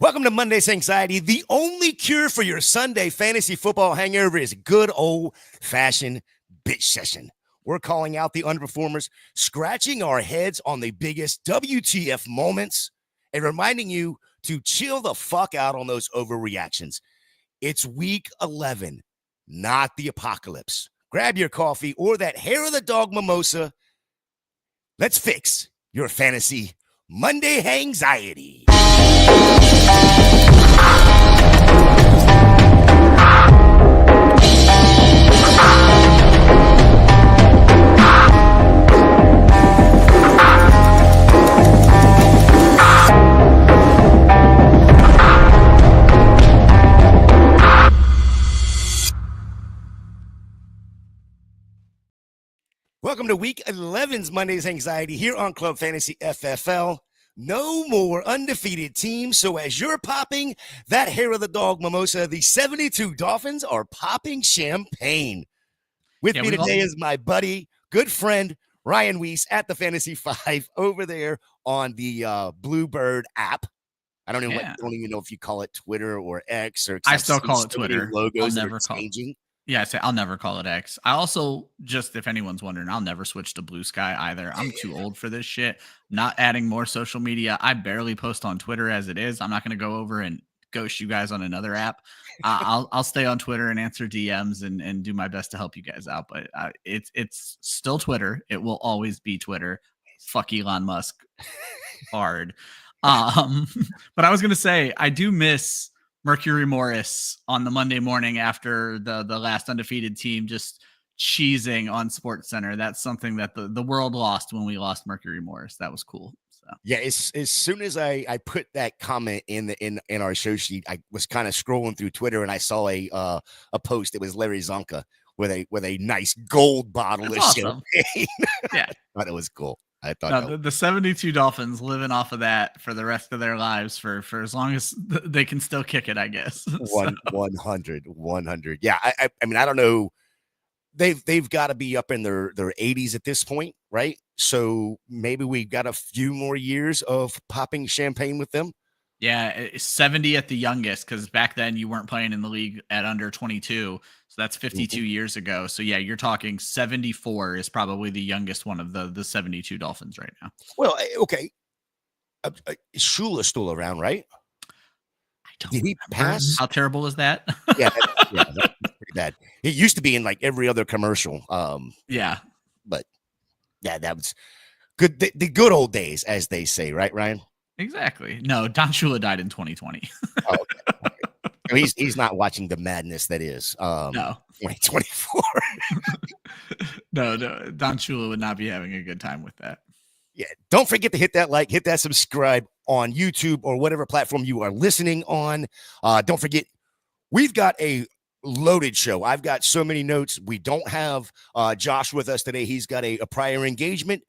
Welcome to Monday's Hangxiety. The only cure for your Sunday fantasy football hangover is good old-fashioned bitch session. We're calling out the underperformers, scratching our heads on the biggest WTF moments, and reminding you to chill the fuck out on those overreactions. It's week 11, not the apocalypse. Grab your coffee or that hair of the dog mimosa. Let's fix your fantasy Monday Hangxiety. Welcome to Week 11's Monday's Hangxiety here on Club Fantasy FFL. No more undefeated teams, so as you're popping that hair of the dog mimosa, the 72 Dolphins are popping champagne. With me today is my buddy, good friend, Ryan Weisse at the Fantasy 5 over there on the Bluebird app. I don't even know if you call it Twitter or X or I still call it Twitter. Logos I'll never changing. Yeah, I'll never call it X. I also, just if anyone's wondering, I'll never switch to Blue Sky either. I'm too old for this shit. Not adding more social media. I barely post on Twitter as it is. I'm not going to go over and ghost you guys on another app. I'll stay on Twitter and answer DMs and do my best to help you guys out. But it's still Twitter. It will always be Twitter. Fuck Elon Musk hard. But I was going to say, I do miss Mercury Morris on the Monday morning after the last undefeated team just cheesing on SportsCenter. That's something that the world lost when we lost Mercury Morris. That was cool. So yeah, as soon as I put that comment in our show sheet, I was kind of scrolling through Twitter and I saw a post. It was Larry Zonka with a nice gold bottle of champagne. Yeah, I thought it was cool. I thought the 72 Dolphins living off of that for the rest of their lives for as long as they can still kick it, I guess. 100. Yeah. I mean, I don't know. They've got to be up in their 80s at this point, right? So maybe we've got a few more years of popping champagne with them. Yeah, 70 at the youngest, because back then you weren't playing in the league at under 22. So that's 52 years ago. So yeah, you're talking 74 is probably the youngest one of the 72 Dolphins right now. Well, okay. Shula's still around, right? Did he pass? How terrible is that? Yeah, that's pretty bad. He used to be in like every other commercial. Yeah. But yeah, that was good. The good old days, as they say, right, Ryan? Exactly. No, Don Shula died in 2020. Oh, okay. He's not watching the madness that is 2024. No, Don Shula would not be having a good time with that. Yeah, don't forget to hit that like, hit that subscribe on YouTube or whatever platform you are listening on. Don't forget, we've got a loaded show. I've got so many notes. We don't have Josh with us today. He's got a prior engagement.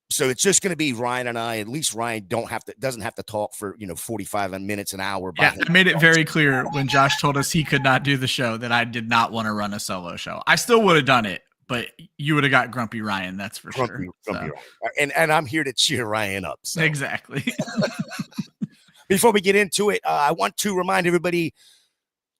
So it's just going to be Ryan and I. At least Ryan doesn't have to talk for 45 minutes, an hour. Yeah, I made it very clear when Josh told us he could not do the show that I did not want to run a solo show. I still would have done it, but you would have got Grumpy Ryan. That's for sure. Grumpy Ryan. And I'm here to cheer Ryan up. So. Exactly. Before we get into it, I want to remind everybody.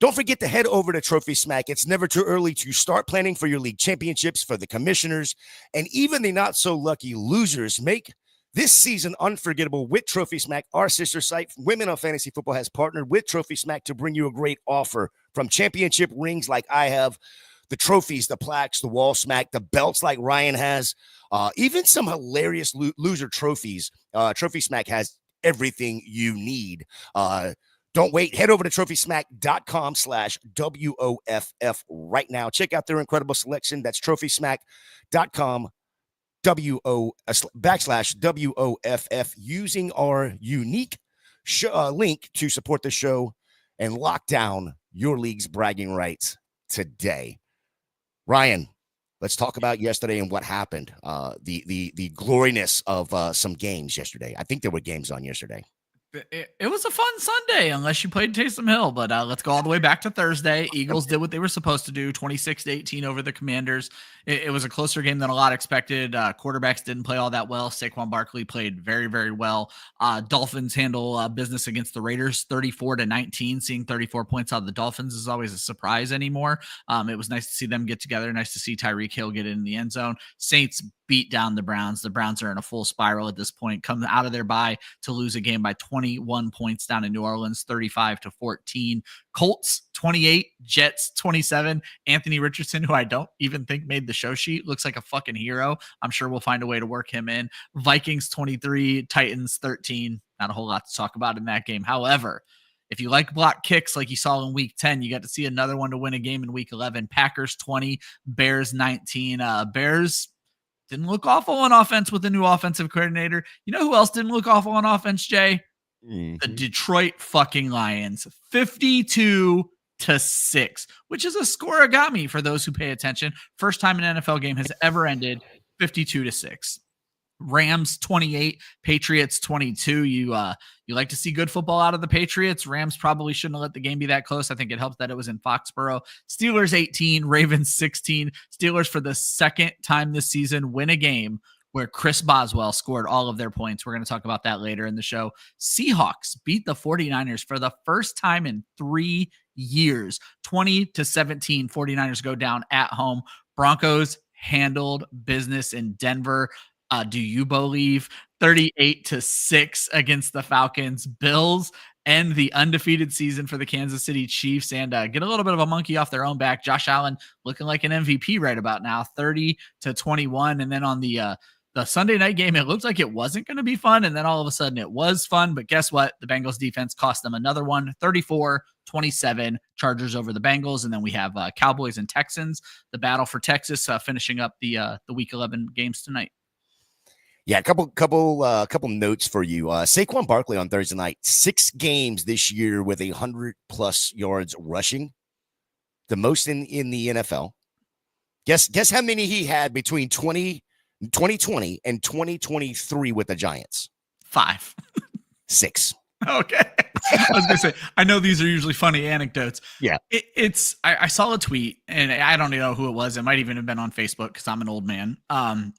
Don't forget to head over to Trophy Smack. It's never too early to start planning for your league championships, for the commissioners, and even the not-so-lucky losers. Make this season unforgettable with Trophy Smack. Our sister site, Women of Fantasy Football, has partnered with Trophy Smack to bring you a great offer. From championship rings like I have, the trophies, the plaques, the wall smack, the belts like Ryan has, even some hilarious loser trophies. Trophy Smack has everything you need. Don't wait. Head over to trophysmack.com/WOFF right now. Check out their incredible selection. That's trophysmack.com /WOFF using our unique link to support the show and lock down your league's bragging rights today. Ryan, let's talk about yesterday and what happened. The gloriness of some games yesterday. I think there were games on yesterday. It was a fun Sunday, unless you played Taysom Hill. But let's go all the way back to Thursday. Eagles did what they were supposed to do, 26-18 over the Commanders. It was a closer game than a lot expected. Quarterbacks didn't play all that well. Saquon Barkley played very, very well. Dolphins handle business against the Raiders, 34-19. Seeing 34 points out of the Dolphins is always a surprise anymore. It was nice to see them get together. Nice to see Tyreek Hill get in the end zone. Saints beat down the Browns. The Browns are in a full spiral at this point, come out of their bye to lose a game by 21 points down in New Orleans, 35-14. Colts 28, Jets 27. Anthony Richardson, who I don't even think made the show sheet, looks like a fucking hero. I'm sure we'll find a way to work him in. Vikings 23, Titans 13. Not a whole lot to talk about in that game. However, if you like block kicks like you saw in week 10, you got to see another one to win a game in week 11. Packers 20, Bears 19. Bears didn't look awful on offense with the new offensive coordinator. You know who else didn't look awful on offense, Jay? The Detroit fucking Lions, 52-6, which is a score-a-gami for those who pay attention. First time an NFL game has ever ended 52-6. Rams 28, Patriots 22. You like to see good football out of the Patriots. Rams probably shouldn't have let the game be that close. I think it helped that it was in Foxborough. Steelers 18, Ravens 16. Steelers for the second time this season win a game where Chris Boswell scored all of their points. We're going to talk about that later in the show. Seahawks beat the 49ers for the first time in 3 years. 20-17, 49ers go down at home. Broncos handled business in Denver. Do you believe 38-6 against the Falcons? Bills end the undefeated season for the Kansas City Chiefs and get a little bit of a monkey off their own back. Josh Allen looking like an MVP right about now, 30-21. And then on the Sunday night game, it looked like it wasn't going to be fun. And then all of a sudden it was fun. But guess what? The Bengals defense cost them another one, 34-27, Chargers over the Bengals. And then we have Cowboys and Texans, the battle for Texas, finishing up the week 11 games tonight. Yeah, a couple notes for you. Saquon Barkley on Thursday night, 6 games this year with 100+ yards rushing, the most in the NFL. Guess how many he had between 2020 and 2023 with the Giants? 5. 6. Okay. I was going to say, I know these are usually funny anecdotes. Yeah. I saw a tweet, and I don't know who it was. It might even have been on Facebook because I'm an old man,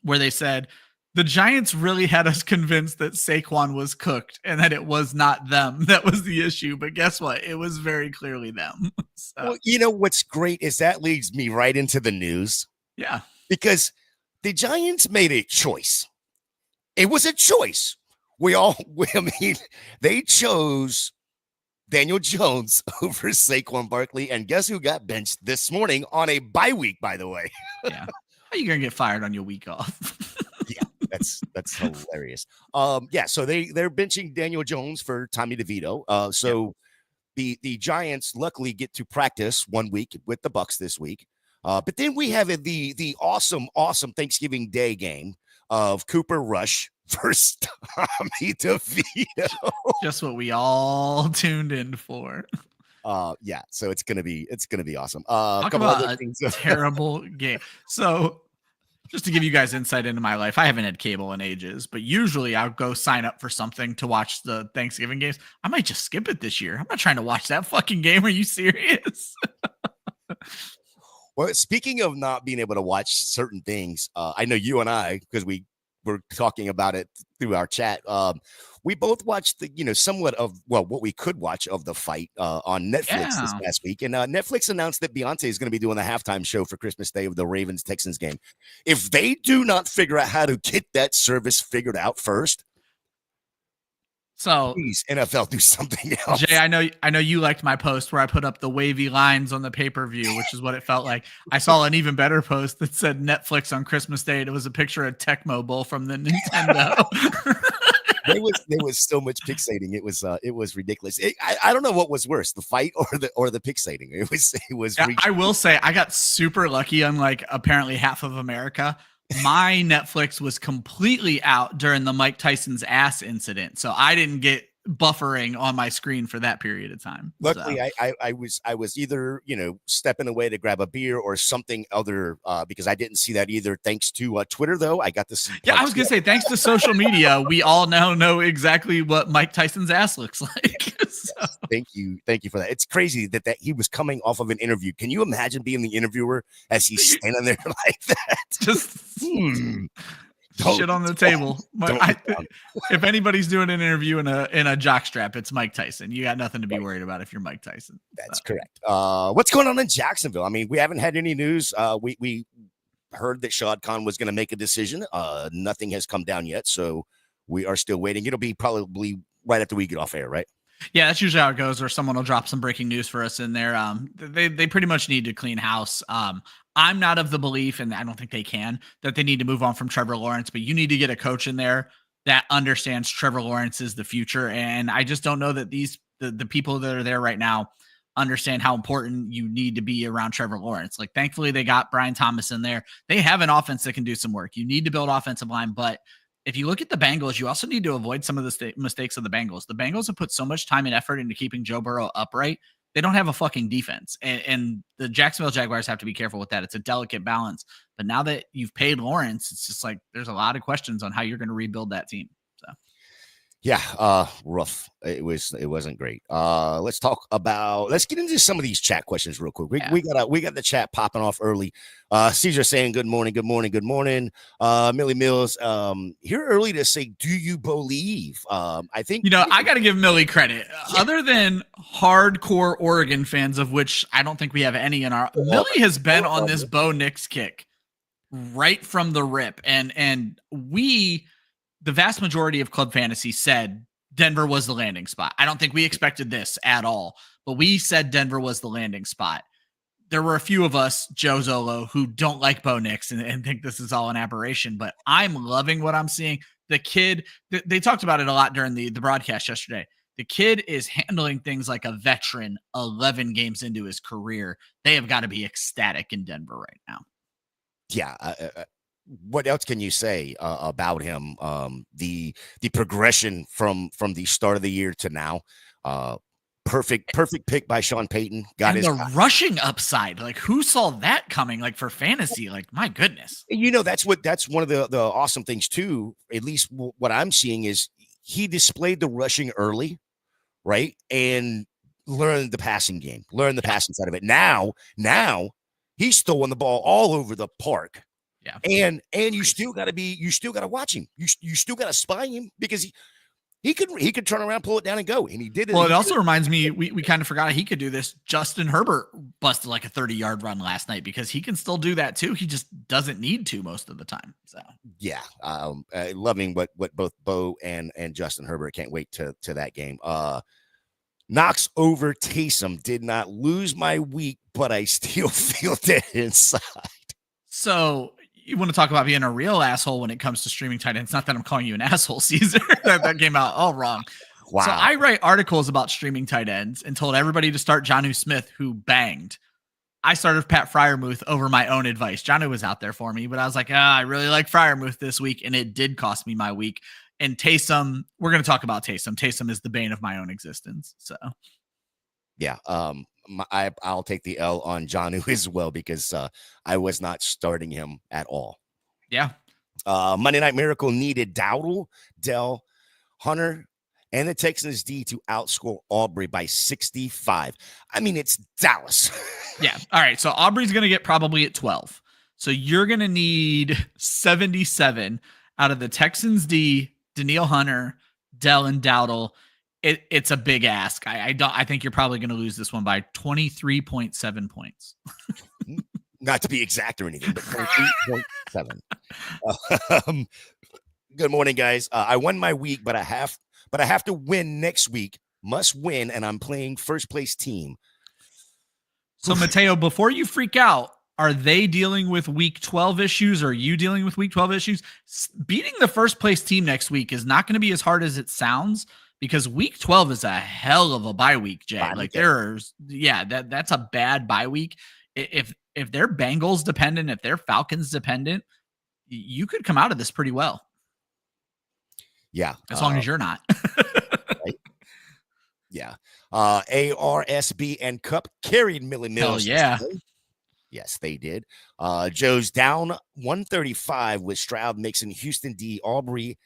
where they said, the Giants really had us convinced that Saquon was cooked and that it was not them that was the issue. But guess what? It was very clearly them. So. Well, you know what's great is that leads me right into the news. Yeah. Because the Giants made a choice. It was a choice. They chose Daniel Jones over Saquon Barkley. And guess who got benched this morning on a bye week, by the way? Yeah. How are you going to get fired on your week off? Yeah. That's hilarious. So they're benching Daniel Jones for Tommy DeVito. The Giants luckily get to practice 1 week with the Bucs this week. But then we have the awesome Thanksgiving Day game of Cooper Rush versus Tommy DeVito. Just what we all tuned in for. So it's gonna be awesome. Talk about a terrible game. So just to give you guys insight into my life, I haven't had cable in ages, but usually I'll go sign up for something to watch the Thanksgiving games. I might just skip it this year. I'm not trying to watch that fucking game. Are you serious? Well, speaking of not being able to watch certain things, I know you and I, because we were talking about it through our chat, we both watched somewhat of what we could watch of the fight on Netflix this past week. And Netflix announced that Beyonce is going to be doing the halftime show for Christmas Day of the Ravens-Texans game. If they do not figure out how to get that service figured out first, so please, NFL, do something else. Jay, I know you liked my post where I put up the wavy lines on the pay-per-view, which is what it felt like. I saw an even better post that said Netflix on Christmas Day. It was a picture of Tecmo Bowl from the Nintendo. There was so much pixelating. It was ridiculous. I don't know what was worse, the fight or the pixelating. It was. Yeah, I will say I got super lucky, unlike apparently half of America. My Netflix was completely out during the Mike Tyson's ass incident, so I didn't get buffering on my screen for that period of time. Luckily, so. I was either stepping away to grab a beer or something other because I didn't see that either. Thanks to Twitter, though, I got to see. Yeah, I was gonna say thanks to social media, we all now know exactly what Mike Tyson's ass looks like. So. Yes, thank you for that. It's crazy that he was coming off of an interview. Can you imagine being the interviewer as he's standing there like that? Just shit on the table. If anybody's doing an interview in a jockstrap, it's Mike Tyson. You got nothing to be worried about if you're Mike Tyson. That's correct. What's going on in Jacksonville? I mean, we haven't had any news. We heard that Shad Khan was going to make a decision. Nothing has come down yet, so we are still waiting. It'll be probably right after we get off air, right? Yeah, that's usually how it goes, or someone will drop some breaking news for us in there. They pretty much need to clean house. I'm not of the belief, and I don't think they can, that they need to move on from Trevor Lawrence, but you need to get a coach in there that understands Trevor Lawrence is the future. And I just don't know that the people that are there right now understand how important you need to be around Trevor Lawrence. Like, thankfully, they got Brian Thomas in there. They have an offense that can do some work. You need to build offensive line, but if you look at the Bengals, you also need to avoid some of the mistakes of the Bengals. The Bengals have put so much time and effort into keeping Joe Burrow upright. They don't have a fucking defense. And the Jacksonville Jaguars have to be careful with that. It's a delicate balance. But now that you've paid Lawrence, it's just like there's a lot of questions on how you're going to rebuild that team. So. Yeah, rough. It wasn't great. Let's get into some of these chat questions real quick. We got the chat popping off early. Caesar saying good morning. Millie Mills here early to say, do you believe? I think I got to give Millie credit. Yeah. Other than hardcore Oregon fans, of which I don't think we have any in our Millie has been on this Bo Nix kick right from the rip, and we. The vast majority of Club Fantasy said Denver was the landing spot. I don't think we expected this at all, but we said Denver was the landing spot. There were a few of us, Joe Zolo, who don't like Bo Nix and think this is all an aberration, but I'm loving what I'm seeing. The kid, they talked about it a lot during the broadcast yesterday. The kid is handling things like a veteran 11 games into his career. They have got to be ecstatic in Denver right now. Yeah, what else can you say about him? The progression from the start of the year to now, perfect pick by Sean Payton. Rushing upside. Like, who saw that coming? Like, for fantasy, like, my goodness. That's one of the awesome things too. At least what I'm seeing is he displayed the rushing early, right, and learned the passing game, learned the passing side of it. Now he's throwing the ball all over the park. Yeah. And you still got to watch him. You still got to spy him because he could turn around, pull it down and go. And he did it. Well, it also reminds me, we kind of forgot he could do this. Justin Herbert busted like a 30-yard run last night because he can still do that too. He just doesn't need to most of the time. So yeah. Loving what both Bo and Justin Herbert. Can't wait to that game. Knox over Taysom did not lose my week, but I still feel dead inside. So you want to talk about being a real asshole when it comes to streaming tight ends. Not that I'm calling you an asshole, Caesar. that came out all wrong. Wow. So I write articles about streaming tight ends and told everybody to start Jonnu Smith, who banged. I started Pat Freiermuth over my own advice. Jonnu was out there for me, but I was like, I really like Freiermuth this week, and it did cost me my week. And Taysom, we're going to talk about Taysom. Taysom is the bane of my own existence. So, yeah. I'll take the L on Jonnu as well because I was not starting him at all. Yeah. Monday Night Miracle needed Dowdle, Dell, Hunter, and the Texans D to outscore Aubrey by 65. I mean, it's Dallas. Yeah. All right. So Aubrey's going to get probably at 12. So you're going to need 77 out of the Texans D, Danielle Hunter, Dell, and Dowdle. It's a big ask. I think you're probably going to lose this one by 23.7 points. Not to be exact or anything, but 23.7. Good morning, guys. I won my week, but I have to win next week. Must win, and I'm playing first place team. So, Mateo, before you freak out, are they dealing with week 12 issues? Or are you dealing with week 12 issues? Beating the first place team next week is not going to be as hard as it sounds. Because week 12 is a hell of a bye week, Jay. That's a bad bye week. If they're Bengals dependent, if they're Falcons dependent, you could come out of this pretty well. Yeah. As long as you're not. Right. Yeah. ARSB and Cup carried Millie Mills. Hell yeah. Yes, they did. Joe's down 135 with Stroud, Mixon, Houston D, Aubrey,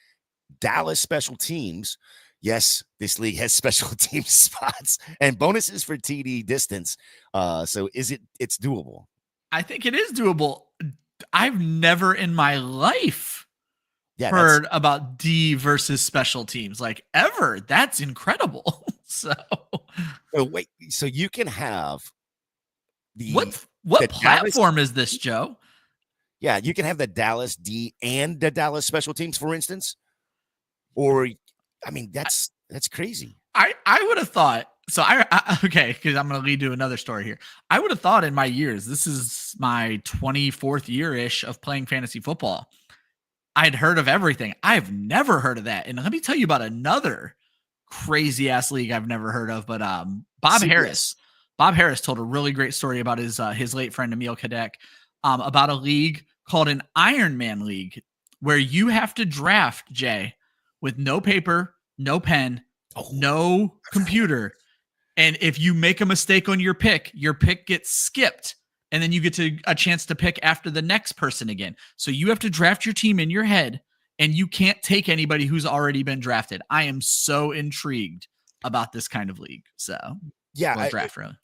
Dallas special teams. Yes, this league has special team spots and bonuses for TD distance. So it's doable? I think it is doable. I've never in my life heard about D versus special teams, like, ever. That's incredible. So wait, so you can have what platform is this, Joe? Yeah, you can have the Dallas D and the Dallas special teams, for instance. Or, I mean, that's crazy. I would have thought, so okay, because I'm going to lead to another story here. I would have thought in my years, this is my 24th year-ish of playing fantasy football, I'd heard of everything. I've never heard of that. And let me tell you about another crazy-ass league I've never heard of, but Bob Harris told a really great story about his late friend, Emil Kadek, about a league called an Iron Man League, where you have to draft, Jay, with no paper, no pen, no computer. And if you make a mistake on your pick gets skipped. And then you get a chance to pick after the next person again. So you have to draft your team in your head, and you can't take anybody who's already been drafted. I am so intrigued about this kind of league. So yeah, draft really.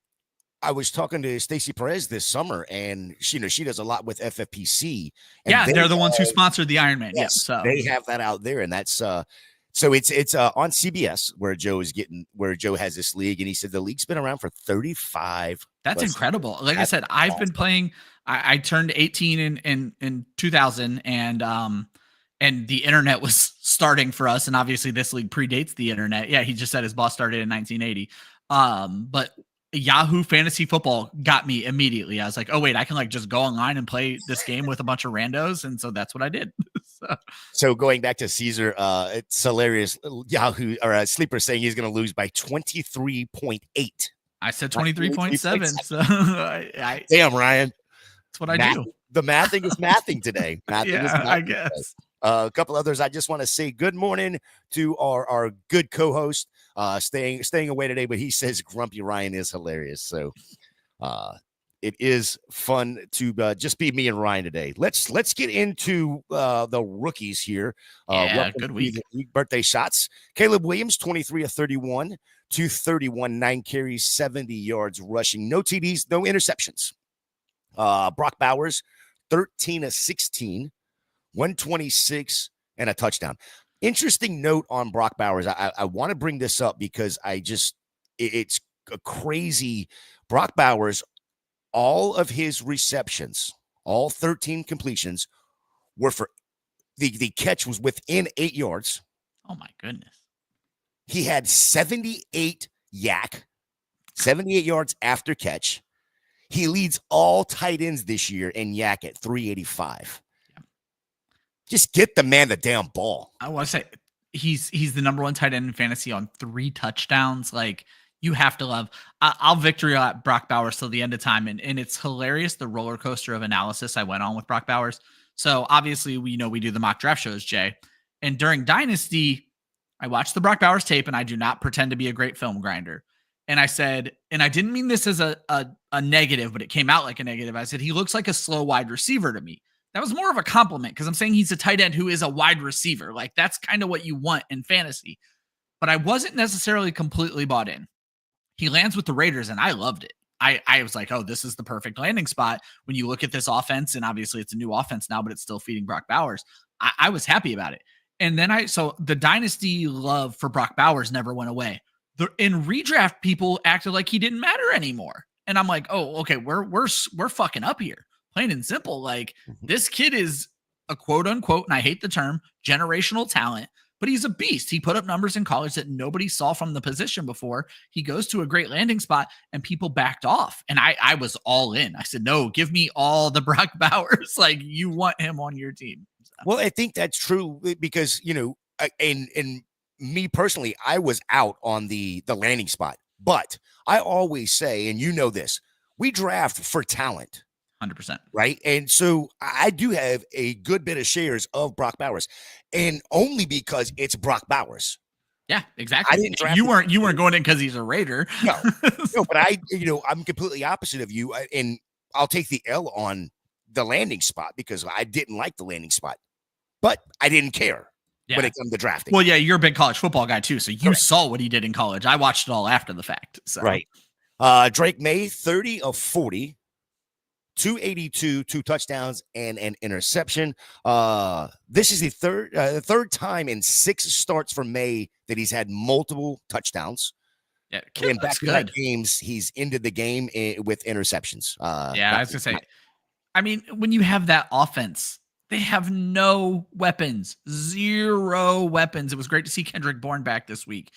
I was talking to Stacey Perez this summer, and she does a lot with FFPC. And yeah, they're the ones who sponsored the Ironman. Yes, so they have that out there, and that's so it's on CBS where Joe has this league, and he said the league's been around for 35. That's incredible. Like I said, I've been playing. I turned 18 in 2000, and the internet was starting for us, and obviously this league predates the internet. Yeah, he just said his boss started in 1980. But Yahoo Fantasy Football got me immediately. I was like, oh wait, I can just go online and play this game with a bunch of randos, and so that's what I did. So going back to Caesar, it's hilarious. Yahoo or Sleeper saying he's going to lose by 23.8. I said 23.7. So damn, Ryan. That's what I do. The mathing is mathing today. I guess. A couple others. I just want to say good morning to our good co-host, staying away today, but he says Grumpy Ryan is hilarious. So it is fun to just be me and Ryan today. Let's get into the rookies here. Good week. Birthday shots. Caleb Williams, 23 of 31, 231, 9 carries, 70 yards rushing, no TDs, no interceptions. Brock Bowers, 13 of 16, 126 and a touchdown. Interesting note on Brock Bowers. I want to bring this up because it's a crazy. Brock Bowers, all of his receptions, all 13 completions were for the catch was within 8 yards. Oh my goodness. He had 78 78 yards after catch. He leads all tight ends this year in yak at 385. Yeah. Just get the man the damn ball. I want to say he's the number one tight end in fantasy on 3 touchdowns. Like, you have to love. I'll victory at Brock Bowers till the end of time, and it's hilarious the roller coaster of analysis I went on with Brock Bowers. So obviously we do the mock draft shows, Jay, and during Dynasty, I watched the Brock Bowers tape, and I do not pretend to be a great film grinder. And I said, and I didn't mean this as a negative, but it came out like a negative. I said, he looks like a slow wide receiver to me. That was more of a compliment because I'm saying he's a tight end who is a wide receiver. Like, that's kind of what you want in fantasy. But I wasn't necessarily completely bought in. He lands with the Raiders, and I loved it. I was like, oh, this is the perfect landing spot when you look at this offense. And obviously it's a new offense now, but it's still feeding Brock Bowers. I was happy about it. And then so the dynasty love for Brock Bowers never went away. In redraft, people acted like he didn't matter anymore. And I'm like, oh, okay, we're fucking up here. Plain and simple. Like, this kid is a quote unquote, and I hate the term, generational talent, but he's a beast. He put up numbers in college that nobody saw from the position before. He goes to a great landing spot, and people backed off. And I was all in. I said, no, give me all the Brock Bowers. Like, you want him on your team. So. Well, I think that's true because, in me personally, I was out on the landing spot, but I always say, and you know this, we draft for talent. 100%. Right. And so I do have a good bit of shares of Brock Bowers, and only because it's Brock Bowers. Yeah, exactly. I didn't draft You weren't going in because he's a Raider. No, but I'm completely opposite of you, and I'll take the L on the landing spot because I didn't like the landing spot, but I didn't care when it comes to drafting. Well, yeah, you're a big college football guy too, so you Correct. saw what he did in college. I watched it all after the fact. So. Right. Drake May, 30 of 40, 282, 2 touchdowns, and an interception. This is the third time in 6 starts for May that he's had multiple touchdowns. Yeah, in back-to-back games, he's ended the game with interceptions. I was gonna say, I mean, when you have that offense, they have no weapons, 0 weapons. It was great to see Kendrick Bourne back this week.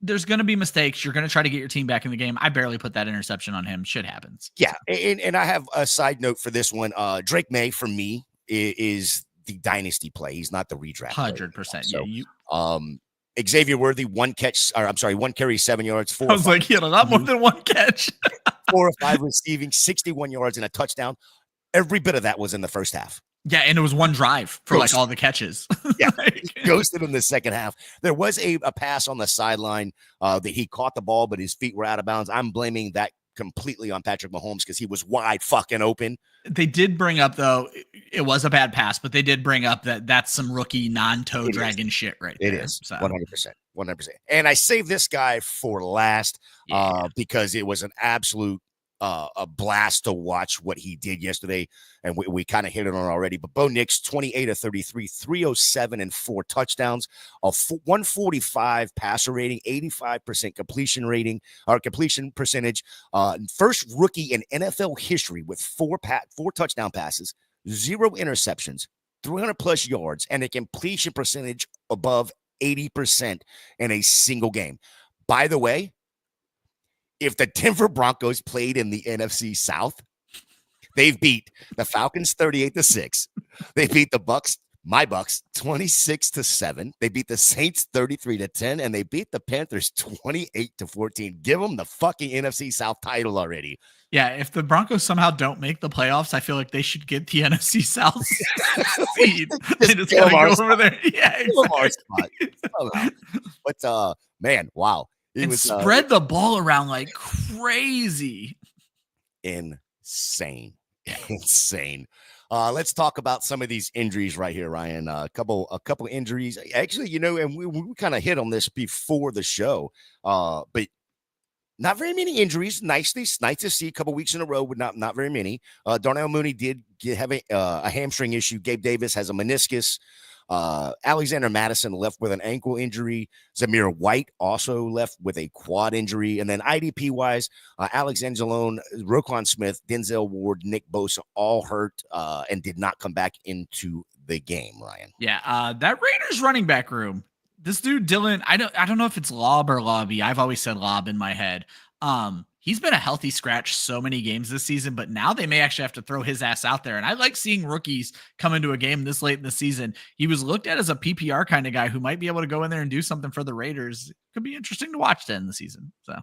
There's going to be mistakes. You're going to try to get your team back in the game. I barely put that interception on him. Shit happens. Yeah, and I have a side note for this one. Drake May, for me, is the dynasty play. He's not the redraft. 100%. So, Xavier Worthy, 1 carry, 7 yards. I was like, he had a lot more than 1 catch. 4 or 5 receiving, 61 yards and a touchdown. Every bit of that was in the first half. Yeah, and it was 1 drive for like all the catches. Yeah, ghosted in the second half. There was a pass on the sideline that he caught the ball, but his feet were out of bounds. I'm blaming that completely on Patrick Mahomes because he was wide fucking open. They did bring up, though, it was a bad pass, but they did bring up that's some rookie non-toe dragging shit right there. It is, 100%. And I saved this guy for last because it was an absolute a blast to watch what he did yesterday, and we kind of hit it on already. But Bo Nix, 28 of 33, 307 and 4 touchdowns, a 145 passer rating, 85% completion percentage. First rookie in NFL history with 4 touchdown passes, 0 interceptions, 300 plus yards, and a completion percentage above 80% in a single game. By the way, if the Denver Broncos played in the NFC South, they've beat the Falcons 38-6. They beat the Bucks, my Bucks, 26-7. They beat the Saints 33-10, and they beat the Panthers 28-14. Give them the fucking NFC South title already. Yeah, if the Broncos somehow don't make the playoffs, I feel like they should get the NFC South seed. They just gotta go over there. Yeah, exactly. But man, wow. And spread the ball around like crazy. Insane. Let's talk about some of these injuries right here, Ryan. A couple injuries. Actually, and we kind of hit on this before the show. But not very many injuries. Nice to see a couple weeks in a row, but not very many. Darnell Mooney did have a hamstring issue. Gabe Davis has a meniscus. Alexander Madison left with an ankle injury. Zamir White also left with a quad injury. And then IDP wise, Alex Anzalone, Roquan Smith, Denzel Ward, Nick Bosa all hurt and did not come back into the game, Ryan. Yeah, that Raiders running back room. This dude Dylan, I don't know if it's Lob or Lobby. I've always said Lob in my head. He's been a healthy scratch so many games this season, but now they may actually have to throw his ass out there. And I like seeing rookies come into a game this late in the season. He was looked at as a PPR kind of guy who might be able to go in there and do something for the Raiders. Could be interesting to watch to end the season. So,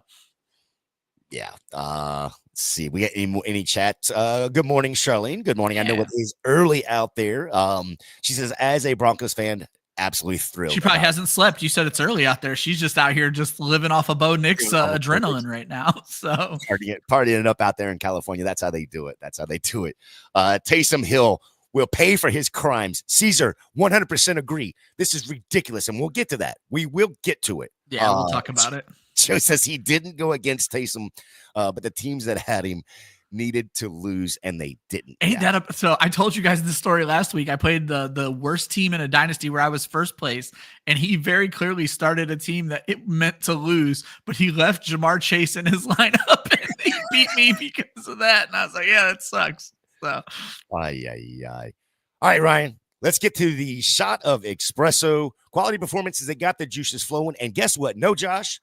yeah. Let's see. We got any chats? Good morning, Charlene. Good morning. I know it is early out there. She says, as a Broncos fan, absolutely thrilled. She probably hasn't slept. You said it's early out there. She's just out here just living off of Bo Nix adrenaline right now. So partying it up out there in California. That's how they do it. Taysom Hill will pay for his crimes. Caesar, 100% agree. This is ridiculous, and we'll get to that. We will get to it. Yeah, we'll talk about it. Joe says he didn't go against Taysom, but the teams that had him needed to lose, and they didn't. So I told you guys this story last week. I played the worst team in a dynasty where I was first place, and he very clearly started a team that it meant to lose, but he left Jamar Chase in his lineup, and he beat me because of that. And I was like, yeah, that sucks. So, All right, Ryan, let's get to the shot of espresso. Quality performances that got the juices flowing, and guess what? No, Josh,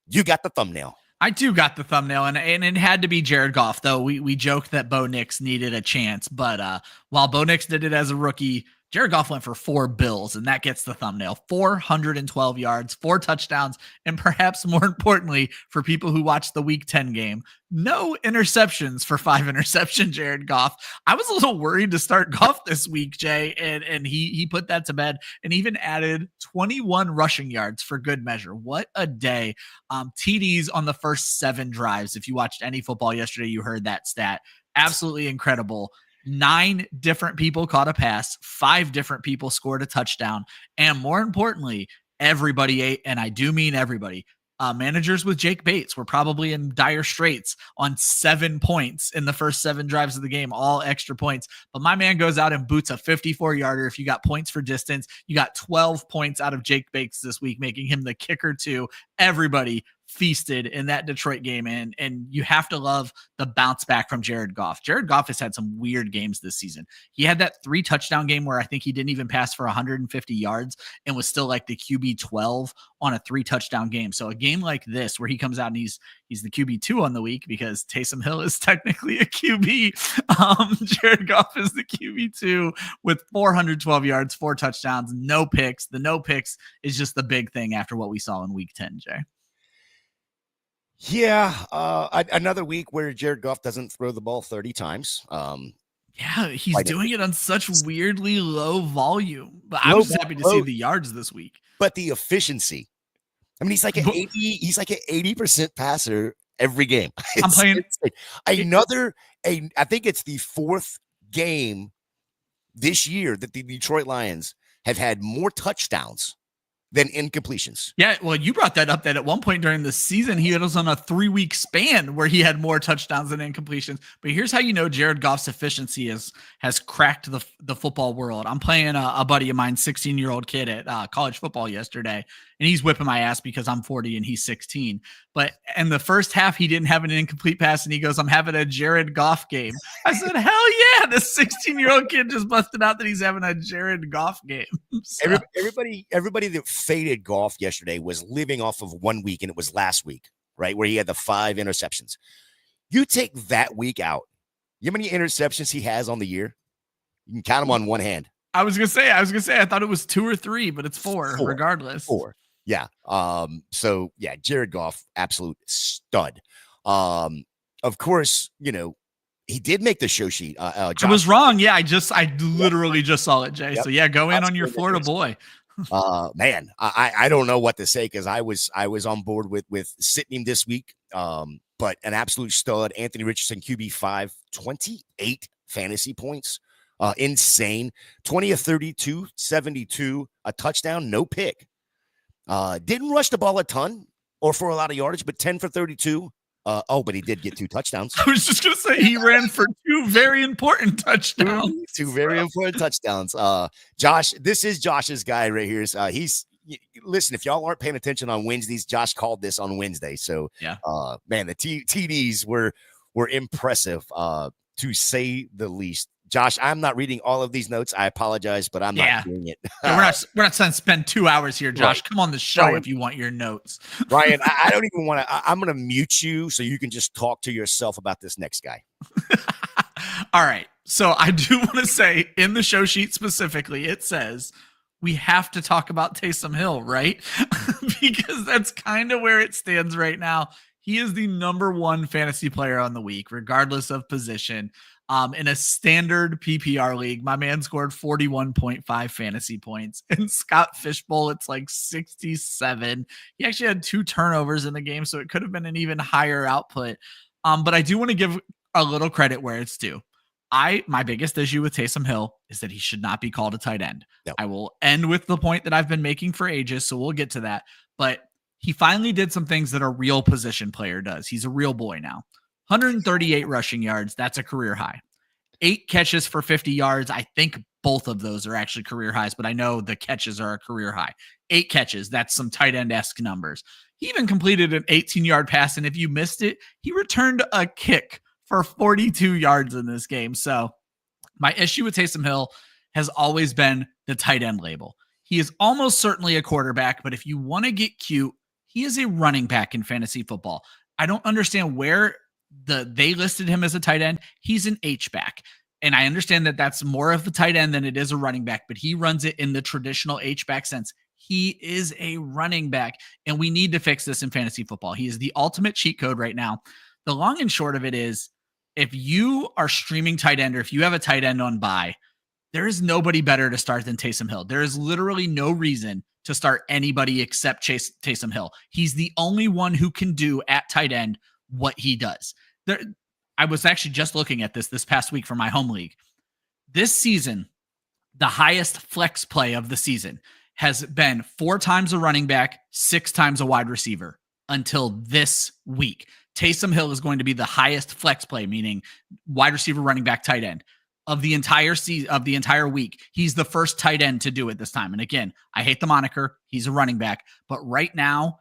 you got the thumbnail. I do got the thumbnail, and it had to be Jared Goff, though. We joked that Bo Nix needed a chance, but while Bo Nix did it as a rookie, Jared Goff went for 4 bills, and that gets the thumbnail. 412 yards, 4 touchdowns, and perhaps more importantly, for people who watch the Week 10 game, no interceptions for 5 interception Jared Goff. I was a little worried to start Goff this week, Jay, and he put that to bed and even added 21 rushing yards for good measure. What a day. TDs on the first 7 drives. If you watched any football yesterday, you heard that stat. Absolutely incredible. 9 different people caught a pass, 5 different people scored a touchdown, and more importantly, everybody ate, and I do mean everybody. Managers with Jake Bates were probably in dire straits on 7 points in the first 7 drives of the game, all extra points. But my man goes out and boots a 54-yarder. If you got points for distance, you got 12 points out of Jake Bates this week, making him the kicker too. Everybody feasted in that Detroit game, and you have to love the bounce back from Jared Goff. Jared Goff has had some weird games this season. He had that 3 touchdown game where I think he didn't even pass for 150 yards and was still like the QB 12 on a 3 touchdown game. So a game like this where he comes out and he's the QB 2 on the week because Taysom Hill is technically a QB. Jared Goff is the QB 2 with 412 yards, 4 touchdowns, no picks. The no picks is just the big thing after what we saw in Week 10, Jay. Yeah, another week where Jared Goff doesn't throw the ball 30 times. Yeah, he's doing it on such weirdly low volume. But I was happy to see the yards this week. But the efficiency. I mean, he's like an 80% passer every game. I'm playing I think it's the 4th game this year that the Detroit Lions have had more touchdowns than incompletions. Yeah, well, you brought that up that at one point during the season, he was on a 3-week span where he had more touchdowns than incompletions. But here's how you know Jared Goff's efficiency has cracked the football world. I'm playing a buddy of mine, 16-year-old kid at college football yesterday, and he's whipping my ass because I'm 40 and he's 16. But in the first half, he didn't have an incomplete pass, and he goes, "I'm having a Jared Goff game." I said, hell yeah, the 16-year-old kid just busted out that he's having a Jared Goff game. So. Everybody that faded Goff yesterday was living off of 1 week, and it was last week, right, where he had the 5 interceptions. You take that week out, you know how many interceptions he has on the year? You can count them on one hand. I was gonna say, I thought it was 2 or 3, but it's 4 regardless. 4. Yeah. So yeah, Jared Goff, absolute stud. Of course, he did make the show sheet. I was wrong. Yeah, I literally just saw it, Jay. Yep. So yeah, go in on your Florida boy. Man, I don't know what to say because I was on board with sitting him this week. But an absolute stud. Anthony Richardson, QB 5, 28 fantasy points. Insane. 20 of 32, 72, a touchdown, no pick. Didn't rush the ball a ton or for a lot of yardage, but 10 for 32. But he did get 2 touchdowns. I was just going to say he ran for 2 very important touchdowns. 2 very important touchdowns. Josh, this is Josh's guy right here. Listen, if y'all aren't paying attention on Wednesdays, Josh called this on Wednesday. So, yeah, man, the TDs were impressive, to say the least. Josh, I'm not reading all of these notes. I apologize, but I'm not doing it. We're not trying to spend 2 hours here, Josh. Right. Come on the show, Ryan, if you want your notes. Ryan, I don't even want to. I'm going to mute you so you can just talk to yourself about this next guy. All right. So I do want to say in the show sheet specifically, it says we have to talk about Taysom Hill, right? Because that's kind of where it stands right now. He is the number 1 fantasy player on the week, regardless of position. In a standard PPR league, my man scored 41.5 fantasy points. In Scott Fishbowl, it's like 67. He actually had 2 turnovers in the game, so it could have been an even higher output. But I do want to give a little credit where it's due. My biggest issue with Taysom Hill is that he should not be called a tight end. No. I will end with the point that I've been making for ages, so we'll get to that. But he finally did some things that a real position player does. He's a real boy now. 138 rushing yards. That's a career high. 8 catches for 50 yards. I think both of those are actually career highs, but I know the catches are a career high. 8 catches. That's some tight end-esque numbers. He even completed an 18-yard pass, and if you missed it, he returned a kick for 42 yards in this game. So my issue with Taysom Hill has always been the tight end label. He is almost certainly a quarterback, but if you want to get cute, he is a running back in fantasy football. I don't understand where they listed him as a tight end. He's an H-back. And I understand that that's more of the tight end than it is a running back, but he runs it in the traditional H-back sense. He is a running back, and we need to fix this in fantasy football. He is the ultimate cheat code right now. The long and short of it is, if you are streaming tight end or if you have a tight end on bye, there is nobody better to start than Taysom Hill. There is literally no reason to start anybody except Taysom Hill. He's the only one who can do at tight end what he does. I was actually just looking at this past week for my home league. This season, the highest flex play of the season has been 4 times a running back, 6 times a wide receiver until this week. Taysom Hill is going to be the highest flex play, meaning wide receiver, running back, tight end of the entire season, of the entire week. He's the first tight end to do it this time. And again, I hate the moniker. He's a running back, but right now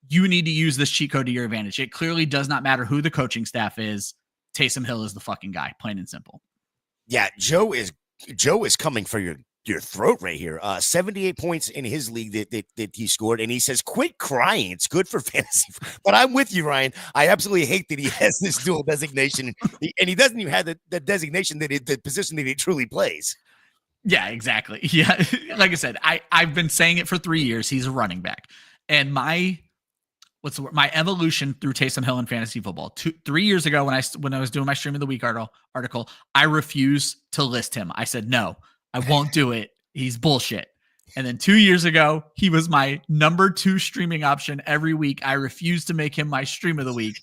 you need to use this cheat code to your advantage. It clearly does not matter who the coaching staff is. Taysom Hill is the fucking guy, plain and simple. Yeah, Joe is coming for your throat right here. 78 points in his league that he scored, and he says, "Quit crying. It's good for fantasy." But I'm with you, Ryan. I absolutely hate that he has this dual designation, and he doesn't even have the designation the position that he truly plays. Yeah, exactly. Yeah, like I said, I've been saying it for 3 years. He's a running back, and my evolution through Taysom Hill in fantasy football. 3 years ago, when I was doing my stream of the week article, I refused to list him. I said, no, I won't do it. He's bullshit. And then 2 years ago, he was my number 2 streaming option every week. I refused to make him my stream of the week.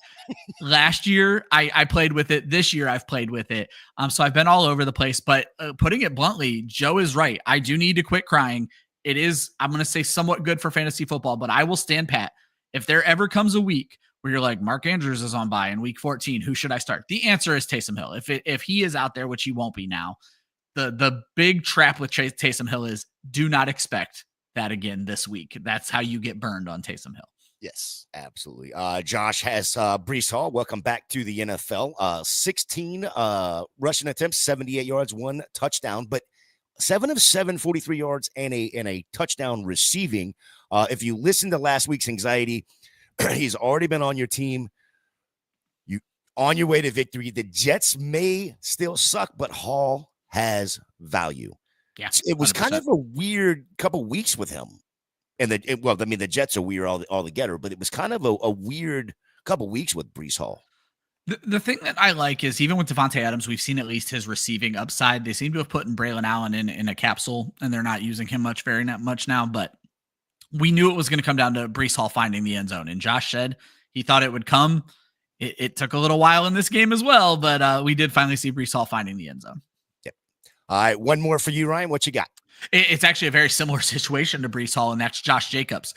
Last year, I played with it. This year, I've played with it. So I've been all over the place. But putting it bluntly, Joe is right. I do need to quit crying. It is, I'm going to say, somewhat good for fantasy football, but I will stand pat. If there ever comes a week where you're like, Mark Andrews is on bye in week 14, who should I start? The answer is Taysom Hill. If he is out there, which he won't be now, the big trap with Taysom Hill is do not expect that again this week. That's how you get burned on Taysom Hill. Yes, absolutely. Josh has Breece Hall. Welcome back to the NFL. 16 rushing attempts, 78 yards, 1 touchdown, but 7 of 7, 43 yards, and a touchdown receiving. If you listen to last week's Hangxiety, he's already been on your team. You on your way to victory. The Jets may still suck, but Hall has value. Yeah, it was 100%. Kind of a weird couple weeks with him. And the Jets are weird altogether, but it was kind of a weird couple weeks with Breece Hall. The thing that I like is even with Davante Adams, we've seen at least his receiving upside. They seem to have put Braylon Allen in a capsule, and they're not using him very much now. But we knew it was going to come down to Breece Hall finding the end zone. And Josh said he thought it would come. It took a little while in this game as well, but we did finally see Breece Hall finding the end zone. Yep. All right, one more for you, Ryan. What you got? It's actually a very similar situation to Breece Hall, and that's Josh Jacobs.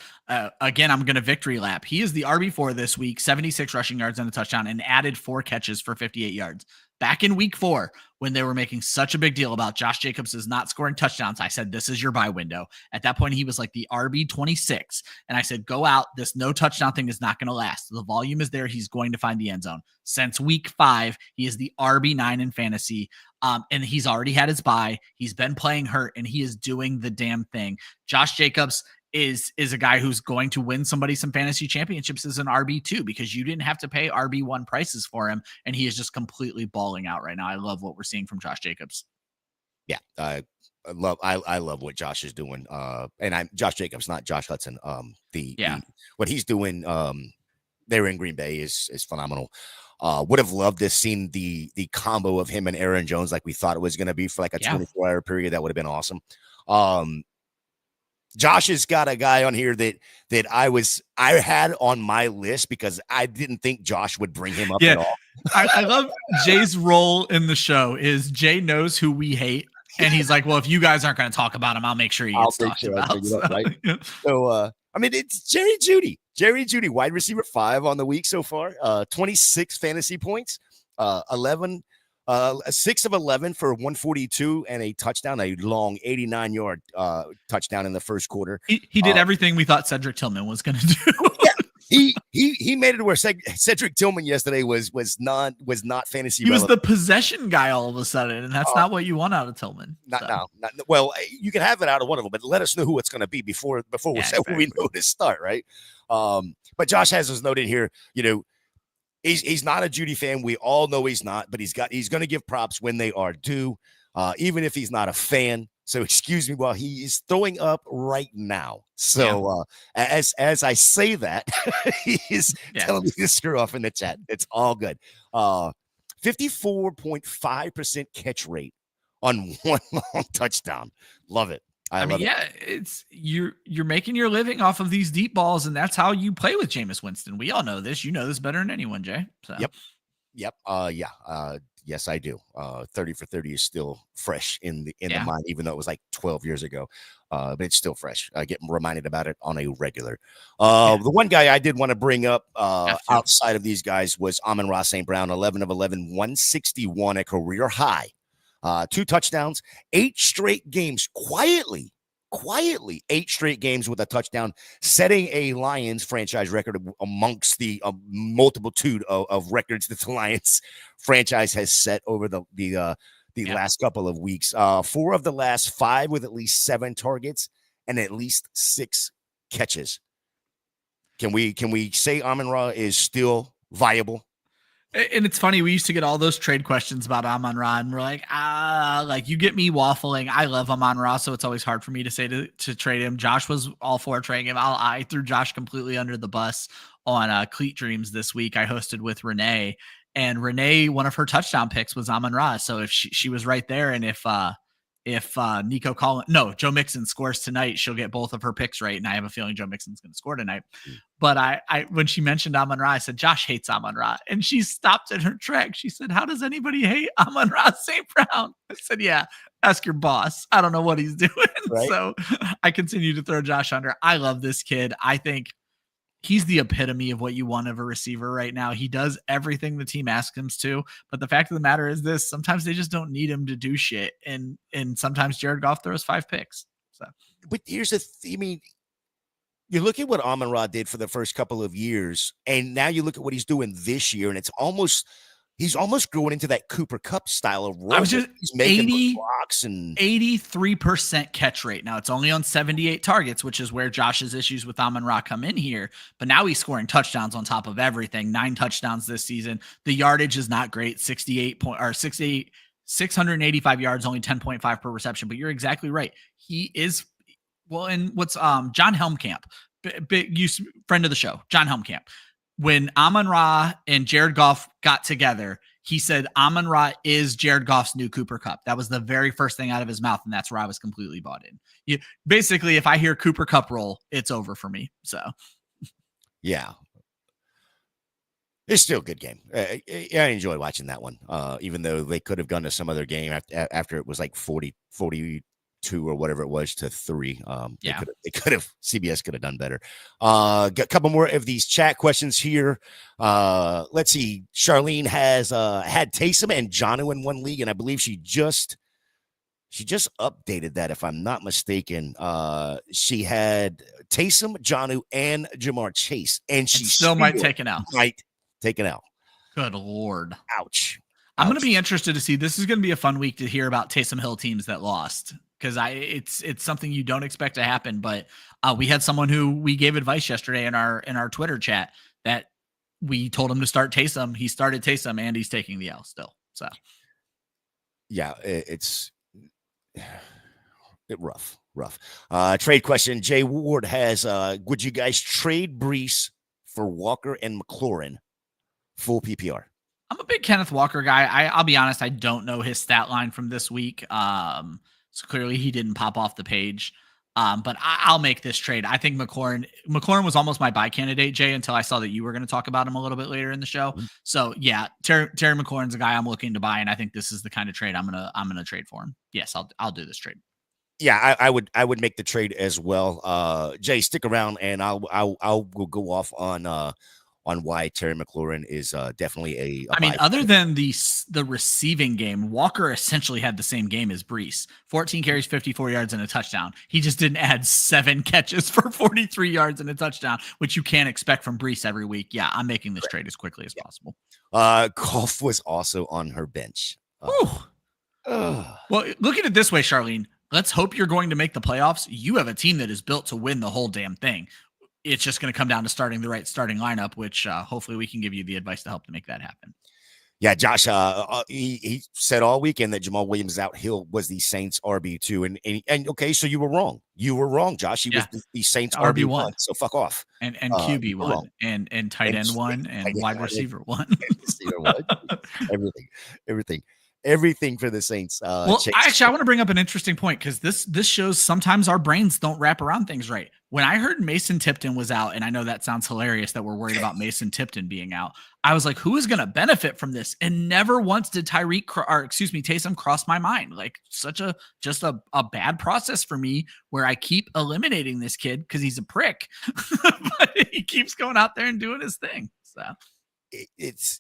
Again, I'm going to victory lap. He is the RB4 this week, 76 rushing yards and a touchdown, and added 4 catches for 58 yards. Back in week 4, when they were making such a big deal about Josh Jacobs is not scoring touchdowns, I said, this is your buy window. At that point, he was like the RB26. And I said, go out. This no touchdown thing is not going to last. The volume is there. He's going to find the end zone. Since week 5, he is the RB9 in fantasy. And he's already had his bye. He's been playing hurt, and he is doing the damn thing. Josh Jacobs is a guy who's going to win somebody some fantasy championships as an RB2 because you didn't have to pay RB1 prices for him, and he is just completely balling out right now. I love what we're seeing from Josh Jacobs. Yeah, I love what Josh is doing. And I'm Josh Jacobs, not Josh Hudson. What he's doing there in Green Bay is phenomenal. Would have loved to seen the combo of him and Aaron Jones like we thought it was going to be for like a 24-hour period. That would have been awesome. Josh has got a guy on here that I had on my list because I didn't think Josh would bring him up at all. I love Jay's role in the show is Jay knows who we hate. And he's like, well, if you guys aren't going to talk about him, I'll make sure he gets talked about. Right? So, it's Jerry Jeudy, wide receiver 5 on the week so far. 26 fantasy points, 6 of 11 for 142 and a touchdown, a long 89-yard touchdown in the first quarter. He did everything we thought Cedric Tillman was going to do. Yeah, he made it where Cedric Tillman yesterday was not fantasy. He was the possession guy all of a sudden, and that's not what you want out of Tillman. Well, you can have it out of one of them, but let us know who it's going to be before we know to start, right? But Josh has us noted here, He's not a Jeudy fan. We all know he's not, but he's going to give props when they are due, even if he's not a fan. So excuse me while he is throwing up right now. So as I say that, he is telling me to screw off in the chat. It's all good. 54.5% catch rate on one long touchdown. Love it. I mean, it's you're making your living off of these deep balls, and that's how you play with Jameis Winston. We all know this. You know this better than anyone, Jay. So. Yep. Yes, I do. 30 for 30 is still fresh in the mind, even though it was like 12 years ago. But it's still fresh. I get reminded about it on a regular. The one guy I did want to bring up outside of these guys was Amon-Ra St. Brown, 11 of 11, 161, a career high. 2 touchdowns, 8 straight games, quietly 8 straight games with a touchdown, setting a Lions franchise record amongst the multitude of records that the Lions franchise has set over the last couple of weeks. 4 of the last 5 with at least 7 targets and at least 6 catches. Can we say Amon-Ra is still viable? And it's funny, we used to get all those trade questions about Amon-Ra, and we're like, you get me waffling. I love Amon-Ra, so it's always hard for me to say to trade him. Josh was all for trading him. I threw Josh completely under the bus on Cleat Dreams this week. I hosted with Renee, and Renee, one of her touchdown picks was Amon-Ra. So if she was right there, and if Joe Mixon scores tonight, she'll get both of her picks right. And I have a feeling Joe Mixon's going to score tonight. But I when she mentioned Amon-Ra, I said, Josh hates Amon-Ra. And she stopped in her track. She said, how does anybody hate Amon-Ra St. Brown? I said, yeah, ask your boss. I don't know what he's doing. Right? So I continue to throw Josh under. I love this kid. I think he's the epitome of what you want of a receiver right now. He does everything the team asks him to, but the fact of the matter is this: sometimes they just don't need him to do shit. And sometimes Jared Goff throws 5 picks. So, but here's you look at what Amon-Ra did for the first couple of years, and now you look at what he's doing this year, and he's almost growing into that Cooper Kupp style of role. He's making blocks and 83% catch rate. Now it's only on 78 targets, which is where Josh's issues with Amon-Ra come in here. But now he's scoring touchdowns on top of everything. 9 touchdowns this season. The yardage is not great. 685 yards, only 10.5 per reception. But you're exactly right. He is and what's John Helmkamp, big friend of the show, John Helmkamp. When Amon-Ra and Jared Goff got together, he said Amon-Ra is Jared Goff's new Cooper Kupp. That was the very first thing out of his mouth, and that's where I was completely bought in. Basically, if I hear Cooper Kupp roll, it's over for me. So, yeah. It's still a good game. I enjoy watching that one, even though they could have gone to some other game after it was like 42 or whatever it was to 3. They could have CBS could have done better. Got a couple more of these chat questions here. Let's see. Charlene has had Taysom and Jonnu in one league, and I believe she just updated that, if I'm not mistaken. She had Taysom, Jonnu, and Jamar Chase, and she still might take an L. Good Lord. Ouch. I'm going to be interested to see. This is going to be a fun week to hear about Taysom Hill teams that lost, because it's something you don't expect to happen. But we had someone who we gave advice yesterday in our Twitter chat that we told him to start Taysom. He started Taysom, and he's taking the L still. So, yeah, it's rough. Trade question. Jay Ward has, would you guys trade Breece for Walker and McLaurin full PPR? I'm a big Kenneth Walker guy. I'll be honest, I don't know his stat line from this week. So clearly he didn't pop off the page. But I'll make this trade. I think McLaurin was almost my buy candidate, Jay, until I saw that you were going to talk about him a little bit later in the show. Mm-hmm. So yeah, Terry McLaurin's a guy I'm looking to buy, and I think this is the kind of trade I'm gonna trade for him. Yes, I'll do this trade. Yeah, I would make the trade as well. Jay, stick around, and I'll go off on why Terry McLaurin is definitely a I mean, other than the receiving game, Walker essentially had the same game as Breece. 14 carries, 54 yards, and a touchdown. He just didn't add 7 catches for 43 yards and a touchdown, which you can't expect from Breece every week. Yeah, I'm making this trade as quickly as possible. Goff was also on her bench. Well, look at it this way, Charlene. Let's hope you're going to make the playoffs. You have a team that is built to win the whole damn thing. it's just going to come down to starting the right starting lineup, which hopefully we can give you the advice to help to make that happen. Yeah, Josh, he said all weekend that Jamal Williams is out. Hill was the Saints RB2. And okay, so you were wrong. You were wrong, Josh. He was the Saints RB1. So fuck off. And QB1 and tight end 1 and wide receiver 1. Everything for the Saints. Well, I want to bring up an interesting point because this shows sometimes our brains don't wrap around things right. When I heard Mason Tipton was out, and I know that sounds hilarious that we're worried about Mason Tipton being out, I was like, who is going to benefit from this? And never once did Taysom cross my mind. Like just a bad process for me where I keep eliminating this kid because he's a prick, but he keeps going out there and doing his thing. So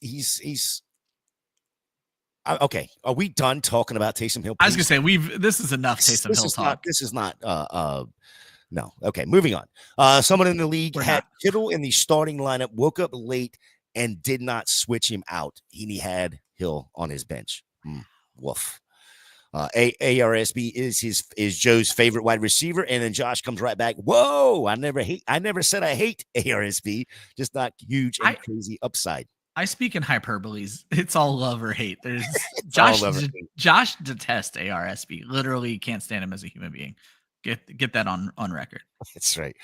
he's okay. Are we done talking about Taysom Hill? Please? I was gonna say this is enough Taysom Hill talk. This is not no. Okay, moving on. Someone in the league had Kittle in the starting lineup, woke up late and did not switch him out. He had Hill on his bench. Woof. ARSB is Joe's favorite wide receiver, and then Josh comes right back. Whoa! I never said I hate ARSB, just not huge and crazy upside. I speak in hyperboles. It's all love or hate. There's Josh detests ARSB. Literally can't stand him as a human being. Get that on record. That's right.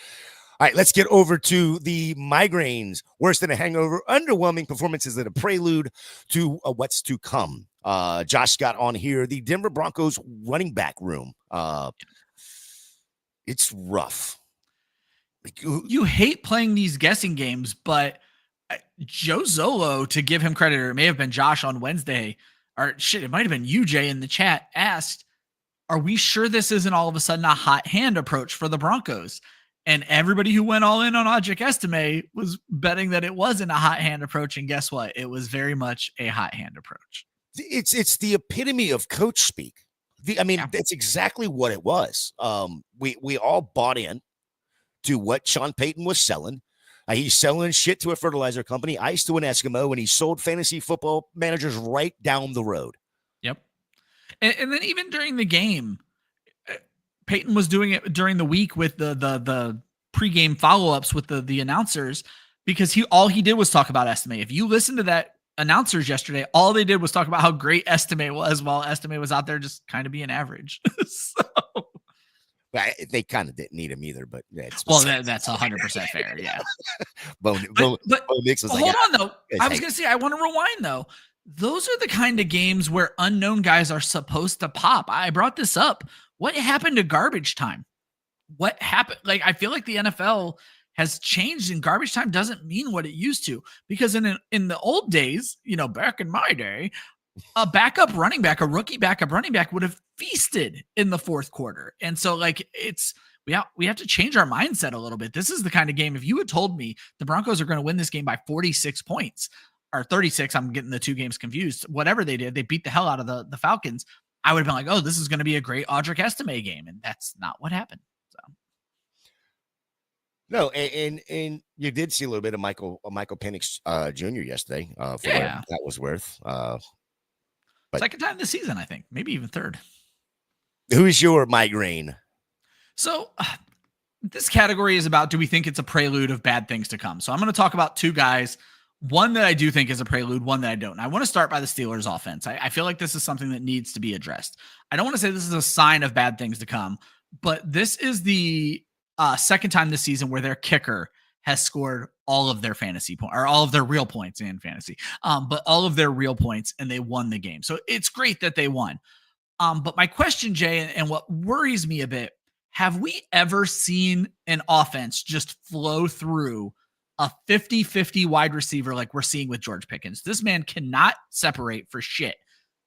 All right, let's get over to the migraines. Worse than a hangover, underwhelming performances that a prelude to what's to come. Josh got on here. The Denver Broncos running back room. It's rough. You hate playing these guessing games, but Joe Zolo, to give him credit, or it may have been Josh on Wednesday, or shit, it might have been UJ in the chat, asked, are we sure this isn't all of a sudden a hot hand approach for the Broncos? And everybody who went all in on Object Estimate was betting that it wasn't a hot hand approach. And guess what? It was very much a hot hand approach. It's the epitome of coach speak. That's exactly what it was. We all bought in to what Sean Payton was selling. He's selling shit to a fertilizer company, ice to an Eskimo, and he sold fantasy football managers right down the road. Yep. And then even during the game, Peyton was doing it during the week with the pregame follow-ups with the announcers, because all he did was talk about Estimate. If you listen to that announcers yesterday, all they did was talk about how great Estimate was, while Estimate was out there just kind of being average. They kind of didn't need him either, but that's 100% fair. Yeah. Bo Nix was hold on though. I was going to say, I want to rewind though. Those are the kind of games where unknown guys are supposed to pop. I brought this up. What happened to garbage time? What happened? Like, I feel like the NFL has changed, and garbage time doesn't mean what it used to, because in the old days, back in my day, a rookie backup running back would have feasted in the fourth quarter. And so we have to change our mindset a little bit. This is the kind of game, if you had told me the Broncos are going to win this game by 46 points or 36, I'm getting the two games confused. Whatever they did, they beat the hell out of the Falcons. I would have been like, oh, this is going to be a great Audric Estimate game. And that's not what happened. So. No. And you did see a little bit of Michael Penix Jr. yesterday for what that was worth. But second time this season, I think, maybe even third. Who's your migraine? So this category is about, do we think it's a prelude of bad things to come? So I'm going to talk about two guys, one that I do think is a prelude, one that I don't. And I want to start by the Steelers offense. I feel like this is something that needs to be addressed. I don't want to say this is a sign of bad things to come, but this is the second time this season where their kicker has scored all of their fantasy points, or all of their real points in fantasy, but all of their real points, and they won the game. So it's great that they won. But my question, Jay, and what worries me a bit, have we ever seen an offense just flow through a 50-50 wide receiver like we're seeing with George Pickens? This man cannot separate for shit.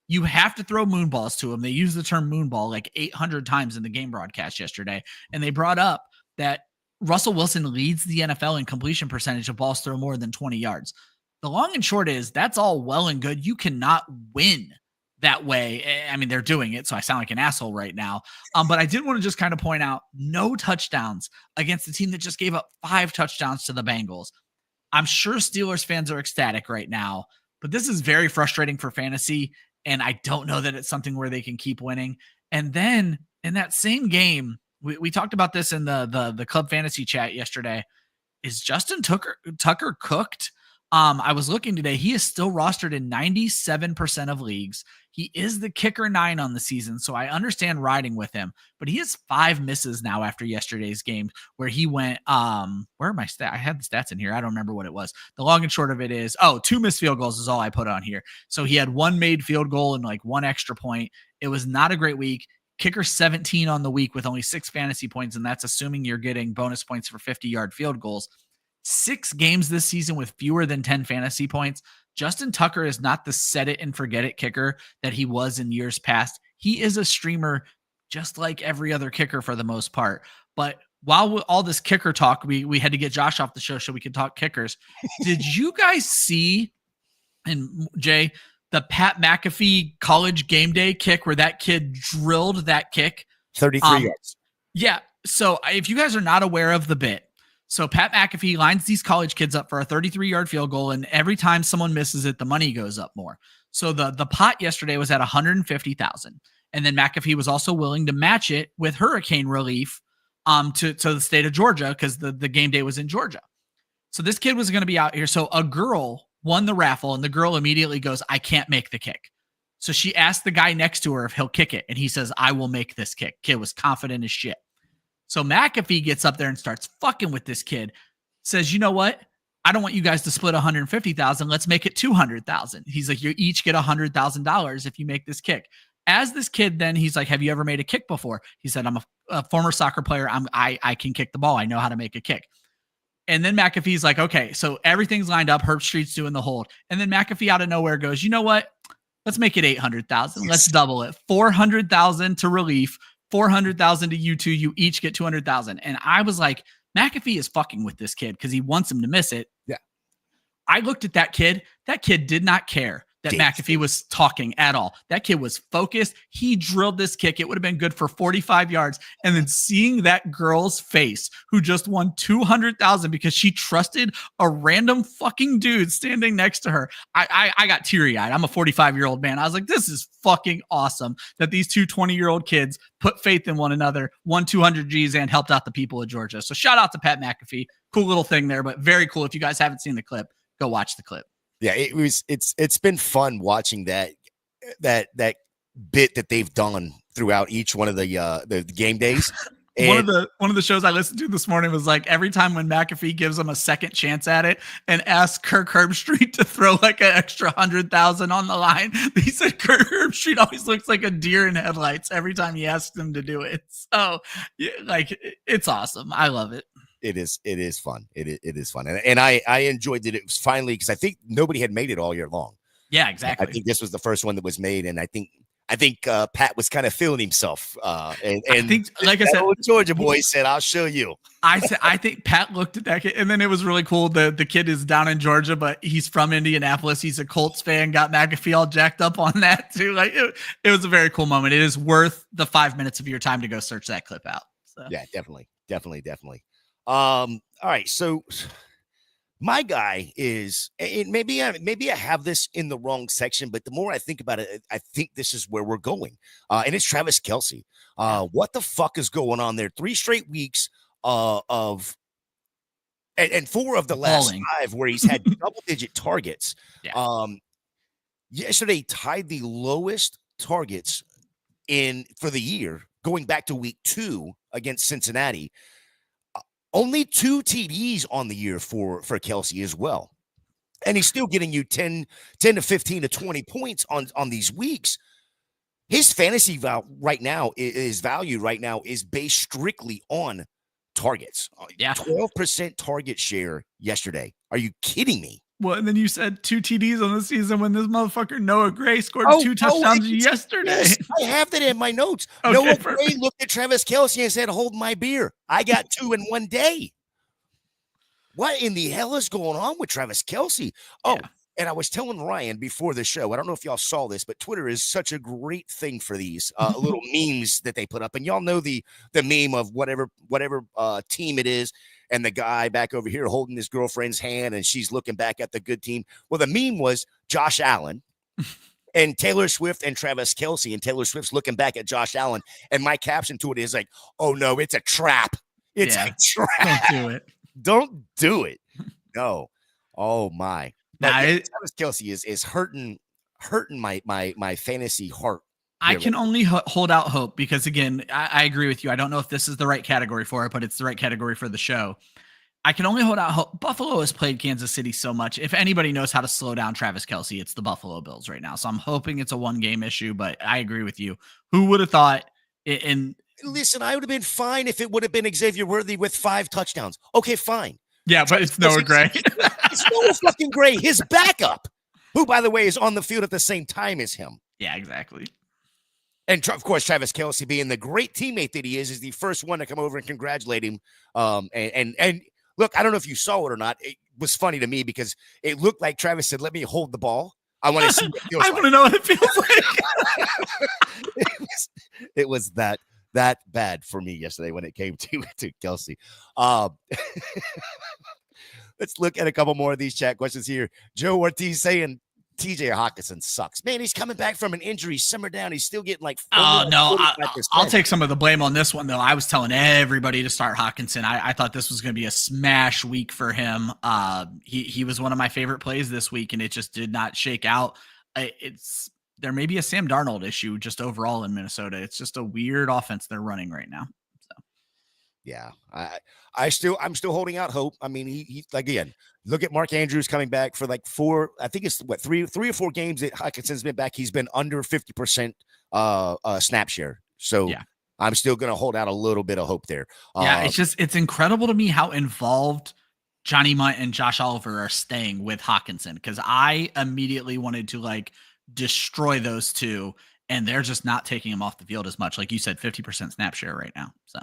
You have to throw moonballs to him. They use the term moonball like 800 times in the game broadcast yesterday, and they brought up that Russell Wilson leads the NFL in completion percentage of balls thrown more than 20 yards. The long and short is, that's all well and good. You cannot win that way. I mean, they're doing it, so I sound like an asshole right now. But I did want to just kind of point out, no touchdowns against the team that just gave up 5 touchdowns to the Bengals. I'm sure Steelers fans are ecstatic right now, but this is very frustrating for fantasy, and I don't know that it's something where they can keep winning. And then in that same game, we talked about this in the club fantasy chat yesterday. is Justin Tucker cooked? I was looking today. He is still rostered in 97% of leagues. He is the kicker 9 on the season, so I understand riding with him. But he has 5 misses now after yesterday's game, where he went. Where are my stats? I had the stats in here. I don't remember what it was. The long and short of it is, 2 missed field goals is all I put on here. So he had 1 made field goal and like 1 extra point. It was not a great week. Kicker 17 on the week with only 6 fantasy points, and that's assuming you're getting bonus points for 50-yard field goals. 6 games this season with fewer than 10 fantasy points. Justin Tucker is not the set it and forget it kicker that he was in years past. He is a streamer just like every other kicker for the most part. But while all this kicker talk, we had to get Josh off the show so we could talk kickers. Did you guys see, and Jay, the Pat McAfee college game day kick where that kid drilled that kick? 33 yards. Yeah. So if you guys are not aware of the bit, so Pat McAfee lines these college kids up for a 33-yard field goal, and every time someone misses it, the money goes up more. So the pot yesterday was at $150,000, and then McAfee was also willing to match it with hurricane relief to the state of Georgia because the game day was in Georgia. So this kid was going to be out here. So a girl won the raffle, and the girl immediately goes, "I can't make the kick." So she asked the guy next to her if he'll kick it, and he says, "I will make this kick." Kid was confident as shit. So McAfee gets up there and starts fucking with this kid. Says, "You know what? I don't want you guys to split $150,000. Let's make it $200,000." He's like, "You each get $100,000 if you make this kick." As this kid, then he's like, "Have you ever made a kick before?" He said, "I'm a former soccer player. I can kick the ball. I know how to make a kick." And then McAfee's like, "Okay, so everything's lined up. Herb Street's doing the hold." And then McAfee out of nowhere goes, "You know what? Let's make it $800,000. Let's double it. $400,000 to relief. $400,000 to you two. You each get $200,000. And I was like, McAfee is fucking with this kid because he wants him to miss it. Yeah. I looked at that kid. That kid did not care that McAfee was talking at all. That kid was focused. He drilled this kick. It would have been good for 45 yards. And then seeing that girl's face who just won $200,000 because she trusted a random fucking dude standing next to her. I got teary-eyed. I'm a 45-year-old man. I was like, this is fucking awesome that these two 20-year-old kids put faith in one another, won 200 G's, and helped out the people of Georgia. So shout out to Pat McAfee. Cool little thing there, but very cool. If you guys haven't seen the clip, go watch the clip. Yeah, it's been fun watching that bit that they've done throughout each one of the game days. And one of the shows I listened to this morning was like every time when McAfee gives them a second chance at it and asks Kirk Herbstreit to throw like an extra 100,000 on the line, he said Kirk Herbstreit always looks like a deer in headlights every time he asks him to do it. So yeah, like it's awesome. I love it. It is fun. It is fun. And I enjoyed that it was finally, because I think nobody had made it all year long. Yeah, exactly. I think this was the first one that was made. And I think Pat was kind of feeling himself. And I think, like I said, Georgia boy said, "I'll show you." I think Pat looked at that kid, and then it was really cool. The kid is down in Georgia, but he's from Indianapolis. He's a Colts fan. Got McAfee all jacked up on that too. Like it was a very cool moment. It is worth the 5 minutes of your time to go search that clip out. So. Yeah, definitely. All right, so my guy is, and maybe I have this in the wrong section, but the more I think about it, I think this is where we're going. And it's Travis Kelce. What the fuck is going on there? 3 straight weeks of and 4 of the last 5 where he's had double-digit targets. Yeah. Yesterday tied the lowest targets for the year, going back to week 2 against Cincinnati. Only 2 TDs on the year for Kelce as well. And he's still getting you 10 to 15 to 20 points on these weeks. His fantasy value right now is based strictly on targets. Yeah. 12% target share yesterday. Are you kidding me? Well, and then you said 2 TDs on the season when this motherfucker Noah Gray scored 2 touchdowns yesterday. Yes, I have that in my notes. Okay, Noah Gray looked at Travis Kelce and said, "Hold my beer. I got 2 in one day." What in the hell is going on with Travis Kelce? Oh, yeah. And I was telling Ryan before the show, I don't know if y'all saw this, but Twitter is such a great thing for these little memes that they put up. And y'all know the meme of whatever team it is, and the guy back over here holding his girlfriend's hand, and she's looking back at the good team. Well, the meme was Josh Allen and Taylor Swift and Travis Kelce, and Taylor Swift's looking back at Josh Allen. And my caption to it is like, "Oh no, it's a trap. It's a trap." Don't do it. Don't do it. No. Oh my. But Now, Travis Kelce is hurting my fantasy heart. I can only hold out hope because, again, I agree with you. I don't know if this is the right category for it, but it's the right category for the show. I can only hold out hope. Buffalo has played Kansas City so much. If anybody knows how to slow down Travis Kelce, it's the Buffalo Bills right now. So I'm hoping it's a one-game issue, but I agree with you. Who would have thought Listen, I would have been fine if it would have been Xavier Worthy with 5 touchdowns. Okay, fine. Yeah, but it's Noah Gray. It's Noah fucking Gray, his backup, who, by the way, is on the field at the same time as him. Yeah, exactly. And of course, Travis Kelce, being the great teammate that he is the first one to come over and congratulate him. And look, I don't know if you saw it or not. It was funny to me because it looked like Travis said, "Let me hold the ball. I want to see what it feels I want to know what it feels like." it was that bad for me yesterday when it came to Kelce. Let's look at a couple more of these chat questions here. Joe Ortiz saying, TJ Hawkinson sucks. Man, he's coming back from an injury, simmer down. He's still getting like I'll take some of the blame on this one, though. I was telling everybody to start Hawkinson. I thought this was going to be a smash week for him. He was one of my favorite plays this week, and it just did not shake out. There may be a Sam Darnold issue just overall in Minnesota. It's just a weird offense they're running right now. So. Yeah, I'm still holding out hope. I mean, he again, look at Mark Andrews coming back for like 4. I think it's three or 4 games that Hawkinson's been back. He's been under 50% snap share. So yeah. I'm still going to hold out a little bit of hope there. Yeah, it's incredible to me how involved Johnny Munt and Josh Oliver are staying with Hawkinson, because I immediately wanted to destroy those two, and they're just not taking him off the field as much. Like you said, 50% snap share right now. So.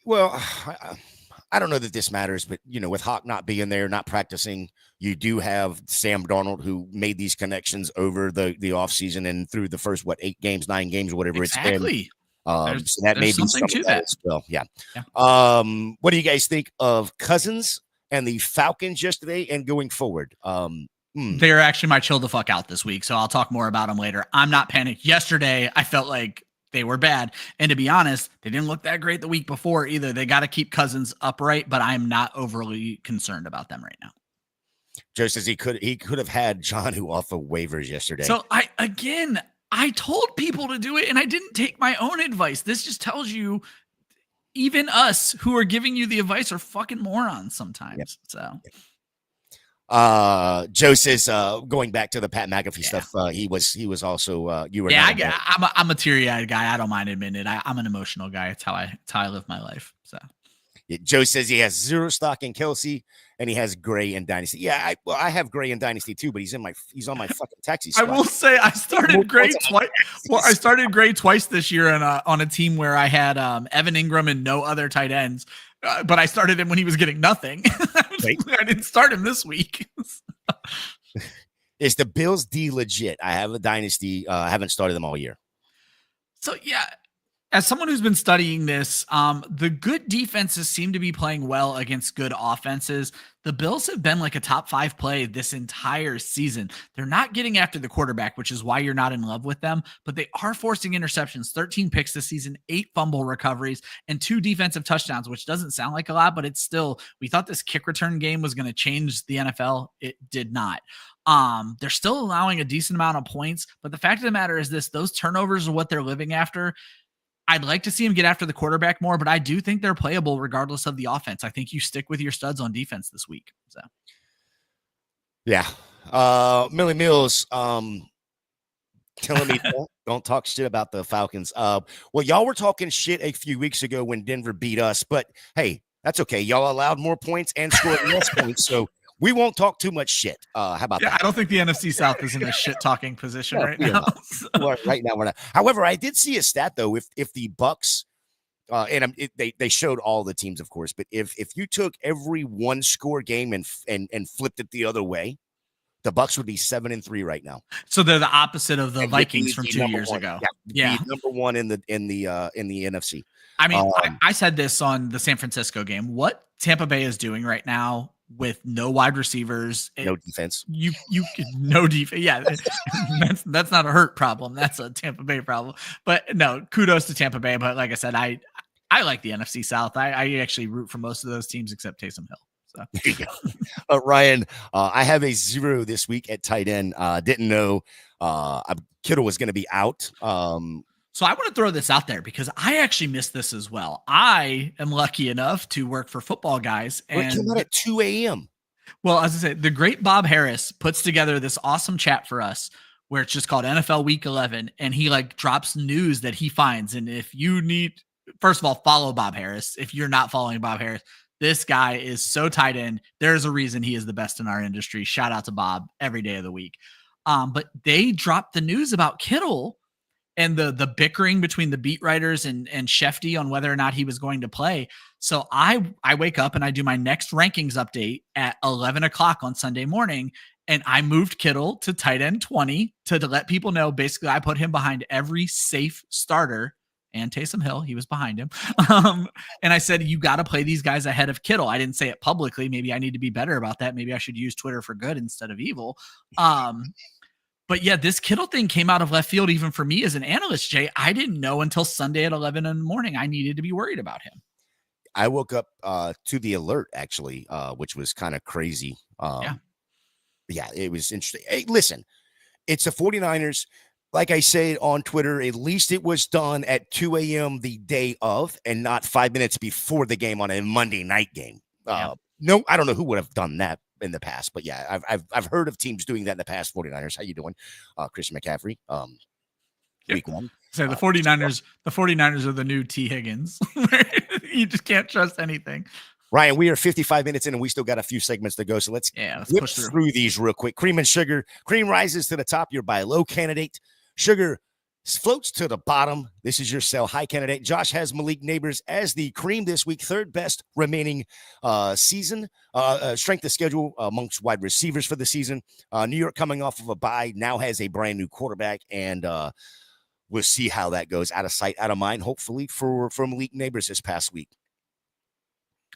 Well, I don't know that this matters, but, with Hawk not being there, not practicing, you do have Sam Darnold, who made these connections over the offseason and through the first, 8 games, 9 games, whatever it's been. So that may be something to that as well. Yeah. What do you guys think of Cousins and the Falcons yesterday and going forward? They're actually my chill the fuck out this week, so I'll talk more about them later. I'm not panicked. Yesterday, I felt like they were bad. And to be honest, they didn't look that great the week before either. They got to keep Cousins upright, but I'm not overly concerned about them right now. Joe says he could have had Jonnu off of waivers yesterday. So I told people to do it, and I didn't take my own advice. This just tells you even us who are giving you the advice are fucking morons sometimes. Yep. So Joe says going back to the Pat McAfee stuff, he was also you were I'm a teary-eyed guy. I don't mind admitting it. I'm an emotional guy. It's how I live my life. So Joe says he has 0 stock in Kelce and he has Gray in Dynasty. Yeah, I have Gray in Dynasty too, but he's on my fucking taxi squad. I will say I started Gray twice. Well, I started Gray twice this year on a team where I had Evan Ingram and no other tight ends. But I started him when he was getting nothing. I didn't start him this week. Is the Bills D legit? I have a dynasty. I haven't started them all year. So, yeah, as someone who's been studying this, the good defenses seem to be playing well against good offenses. The Bills have been like a top 5 play this entire season. They're not getting after the quarterback, which is why you're not in love with them, but they are forcing interceptions, 13 picks this season, 8 fumble recoveries, and 2 defensive touchdowns, which doesn't sound like a lot, but it's still, we thought this kick return game was going to change the NFL. It did not. They're still allowing a decent amount of points, but the fact of the matter is this, those turnovers are what they're living after. I'd like to see him get after the quarterback more, but I do think they're playable regardless of the offense. I think you stick with your studs on defense this week. So, yeah. Millie Mills telling me don't talk shit about the Falcons. Well, y'all were talking shit a few weeks ago when Denver beat us, but hey, that's okay. Y'all allowed more points and scored less points, so we won't talk too much shit. How about that? I don't think the NFC South is in a shit talking position right now. Well, right now we're not. However, I did see a stat though. If the Bucks, they showed all the teams, of course, but if you took every 1-score game and flipped it the other way, the Bucks would be 7-3 right now. So they're the opposite of the Vikings from 2 years ago. Yeah, number 1 in the NFC. I mean, I said this on the San Francisco game. What Tampa Bay is doing right now, with no wide receivers, no defense, no defense. Yeah, that's not a Hurt problem. That's a Tampa Bay problem. But no, kudos to Tampa Bay. But like I said, I like the NFC South. I actually root for most of those teams except Taysom Hill. So There you go. Ryan, I have a 0 this week at tight end. Didn't know Kittle was going to be out. So I want to throw this out there because I actually missed this as well. I am lucky enough to work for Football Guys. And it came out at 2 a.m. Well, as I said, the great Bob Harris puts together this awesome chat for us where it's just called NFL Week 11. And he like drops news that he finds. And if you need, first of all, follow Bob Harris. If you're not following Bob Harris, this guy is so tight end. There's a reason he is the best in our industry. Shout out to Bob every day of the week. But they dropped the news about Kittle and the bickering between the beat writers and Shefty on whether or not he was going to play. So I wake up and I do my next rankings update at 11 o'clock on Sunday morning. And I moved Kittle to tight end 20 to let people know, basically I put him behind every safe starter and Taysom Hill. He was behind him. And I said, you got to play these guys ahead of Kittle. I didn't say it publicly. Maybe I need to be better about that. Maybe I should use Twitter for good instead of evil. But yeah, this Kittle thing came out of left field, even for me as an analyst, Jay. I didn't know until Sunday at 11 in the morning I needed to be worried about him. I woke up to the alert, actually, which was kind of crazy. Yeah, it was interesting. Hey, listen, it's the 49ers. Like I said on Twitter, at least it was done at 2 a.m. the day of and not 5 minutes before the game on a Monday night game. No, I don't know who would have done that in the past, but yeah, I've heard of teams doing that in the past. 49ers, how you doing? Christian McCaffrey, week 1. So the 49ers are the new T. Higgins. You just can't trust anything. Ryan, we are 55 minutes in and we still got a few segments to go. So let's whip through these real quick. Cream and sugar. Cream rises to the top. Your buy low candidate. Sugar floats to the bottom. This is your sell high candidate. Josh has Malik Nabers as the cream this week. Third best remaining season. Strength of schedule amongst wide receivers for the season. New York coming off of a bye now has a brand new quarterback, and we'll see how that goes. Out of sight, out of mind, hopefully, for Malik Nabers this past week.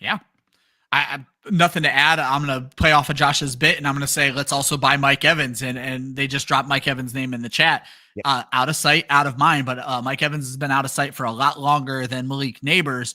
Yeah. I nothing to add. I'm going to play off of Josh's bit, and I'm going to say, let's also buy Mike Evans. And they just dropped Mike Evans' name in the chat. Yep. Out of sight, out of mind. But Mike Evans has been out of sight for a lot longer than Malik Nabers.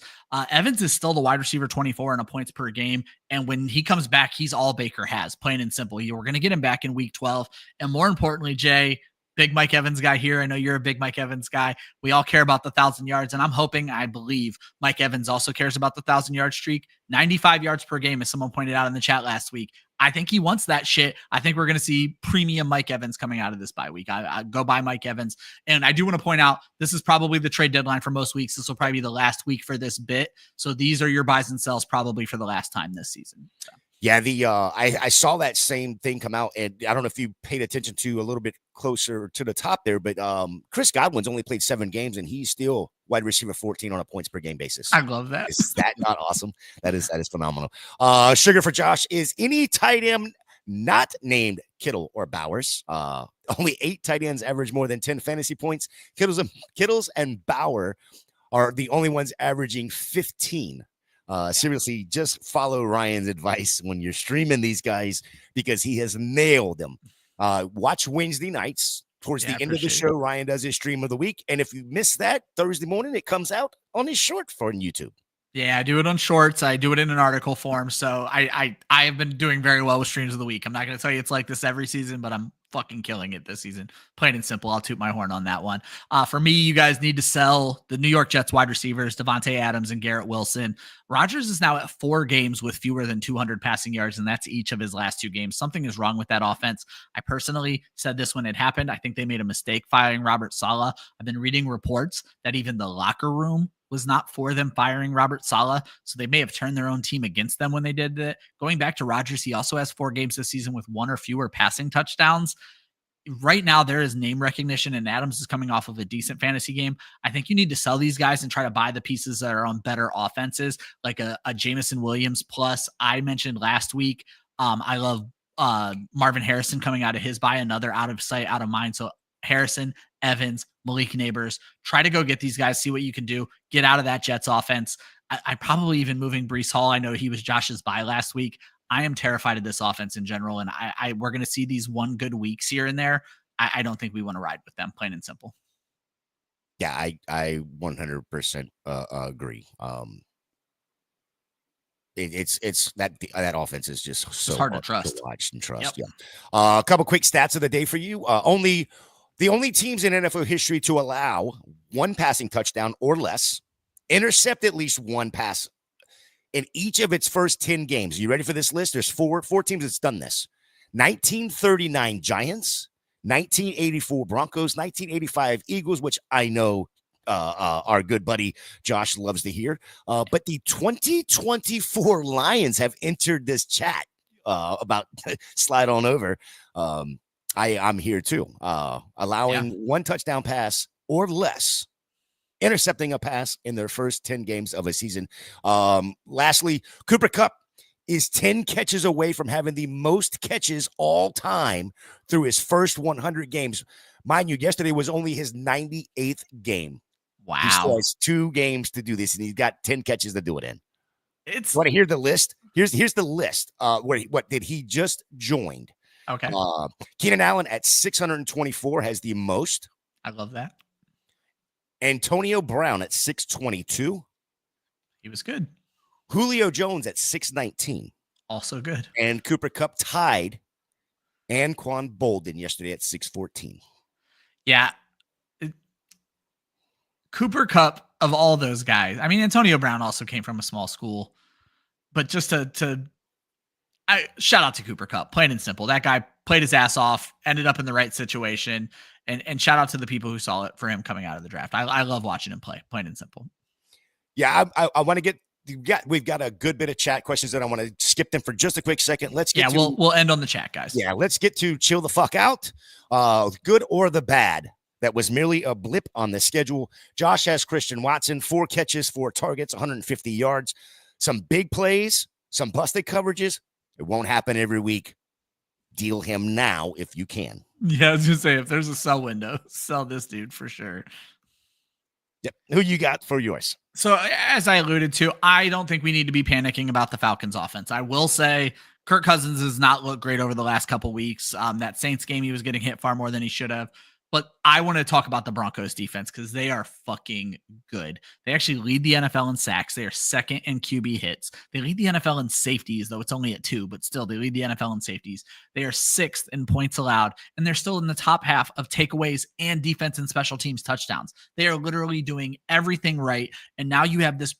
Evans is still the wide receiver 24 in a points per game. And when he comes back, he's all Baker has, plain and simple. We're going to get him back in week 12. And more importantly, Jay, big Mike Evans guy here. I know you're a big Mike Evans guy. We all care about the 1,000 yards, and I'm hoping, I believe Mike Evans also cares about the 1,000-yard streak. 95 yards per game, as someone pointed out in the chat last week. I think he wants that shit. I think we're going to see premium Mike Evans coming out of this bye week. I go buy Mike Evans. And I do want to point out, this is probably the trade deadline for most weeks. This will probably be the last week for this bit. So these are your buys and sells probably for the last time this season. So. Yeah, I saw that same thing come out, and I don't know if you paid attention to a little bit closer to the top there, but Chris Godwin's only played 7 games, and he's still wide receiver 14 on a points per game basis. I love that. Is that not awesome? That is phenomenal. Sugar for Josh is any tight end not named Kittle or Bowers. Only 8 tight ends average more than 10 fantasy points. Kittles and Bauer are the only ones averaging 15. Seriously, just follow Ryan's advice when you're streaming these guys because he has nailed them. Watch Wednesday nights towards the end of the show. Ryan does his stream of the week. And if you miss that Thursday morning, it comes out on his short for YouTube. Yeah, I do it on shorts. I do it in an article form. So I have been doing very well with streams of the week. I'm not going to tell you it's like this every season, but I'm fucking killing it this season. Plain and simple. I'll toot my horn on that one. For me, you guys need to sell the New York Jets wide receivers, Davante Adams and Garrett Wilson. Rodgers is now at 4 games with fewer than 200 passing yards, and that's each of his last 2 games. Something is wrong with that offense. I personally said this when it happened. I think they made a mistake firing Robert Saleh. I've been reading reports that even the locker room was not for them firing Robert Saleh, so they may have turned their own team against them when they did that. Going back to Rodgers, he also has 4 games this season with 1 or fewer passing touchdowns. Right now, there is name recognition, and Adams is coming off of a decent fantasy game. I think you need to sell these guys and try to buy the pieces that are on better offenses, like a Jameson Williams. Plus, I mentioned last week, I love Marvin Harrison coming out of his bye, another out of sight, out of mind. So Harrison, Evans, Malik Nabers, try to go get these guys, see what you can do, get out of that Jets offense. I probably even moving Breece Hall. I know he was Josh's buy last week. I am terrified of this offense in general, and we're going to see these one good weeks here and there. I don't think we want to ride with them, plain and simple. Yeah, I 100% agree. It's that offense is just so hard to trust. watch and trust. Yep. Yeah. A couple quick stats of the day for you. The only teams in NFL history to allow one passing touchdown or less, intercept at least one pass in each of its first 10 games. Are you ready for this list? There's four teams that's done this. 1939 Giants, 1984 Broncos, 1985 Eagles, which I know our good buddy Josh loves to hear. But the 2024 Lions have entered this chat about slide on over. I'm here too. Allowing one touchdown pass or less, intercepting a pass in their first 10 games of a season. Lastly, Cooper Kupp is 10 catches away from having the most catches all time through his first 100 games. Mind you, yesterday was only his 98th game. Wow. He still has 2 games to do this, and he's got 10 catches to do it in. You want to hear the list? Here's the list. What did he just joined? Okay. Keenan Allen at 624 has the most. I love that. Antonio Brown at 622. He was good. Julio Jones at 619. Also good. And Cooper Kupp tied Anquan Bolden yesterday at 614. Yeah. Cooper Kupp, of all those guys, I mean, Antonio Brown also came from a small school, but just shout out to Cooper Kupp, plain and simple. That guy played his ass off, ended up in the right situation, and shout out to the people who saw it for him coming out of the draft. I love watching him play, plain and simple. Yeah, I want to get. We've got a good bit of chat questions that I want to skip them for just a quick second. We'll end on the chat, guys. Yeah, let's get to chill the fuck out. Good or the bad. That was merely a blip on the schedule. Josh has Christian Watson, 4 catches, 4 targets, 150 yards, some big plays, some busted coverages. It won't happen every week. Deal him now if you can. Yeah, I was going to say, if there's a sell window, sell this dude for sure. Yep. Who you got for yours? So as I alluded to, I don't think we need to be panicking about the Falcons offense. I will say Kirk Cousins has not looked great over the last couple weeks. That Saints game, he was getting hit far more than he should have. But I want to talk about the Broncos defense because they are fucking good. They actually lead the NFL in sacks. They are second in QB hits. They lead the NFL in safeties, though it's only at 2, but still they lead the NFL in safeties. They are 6th in points allowed, and they're still in the top half of takeaways and defense and special teams touchdowns. They are literally doing everything right. And now you have this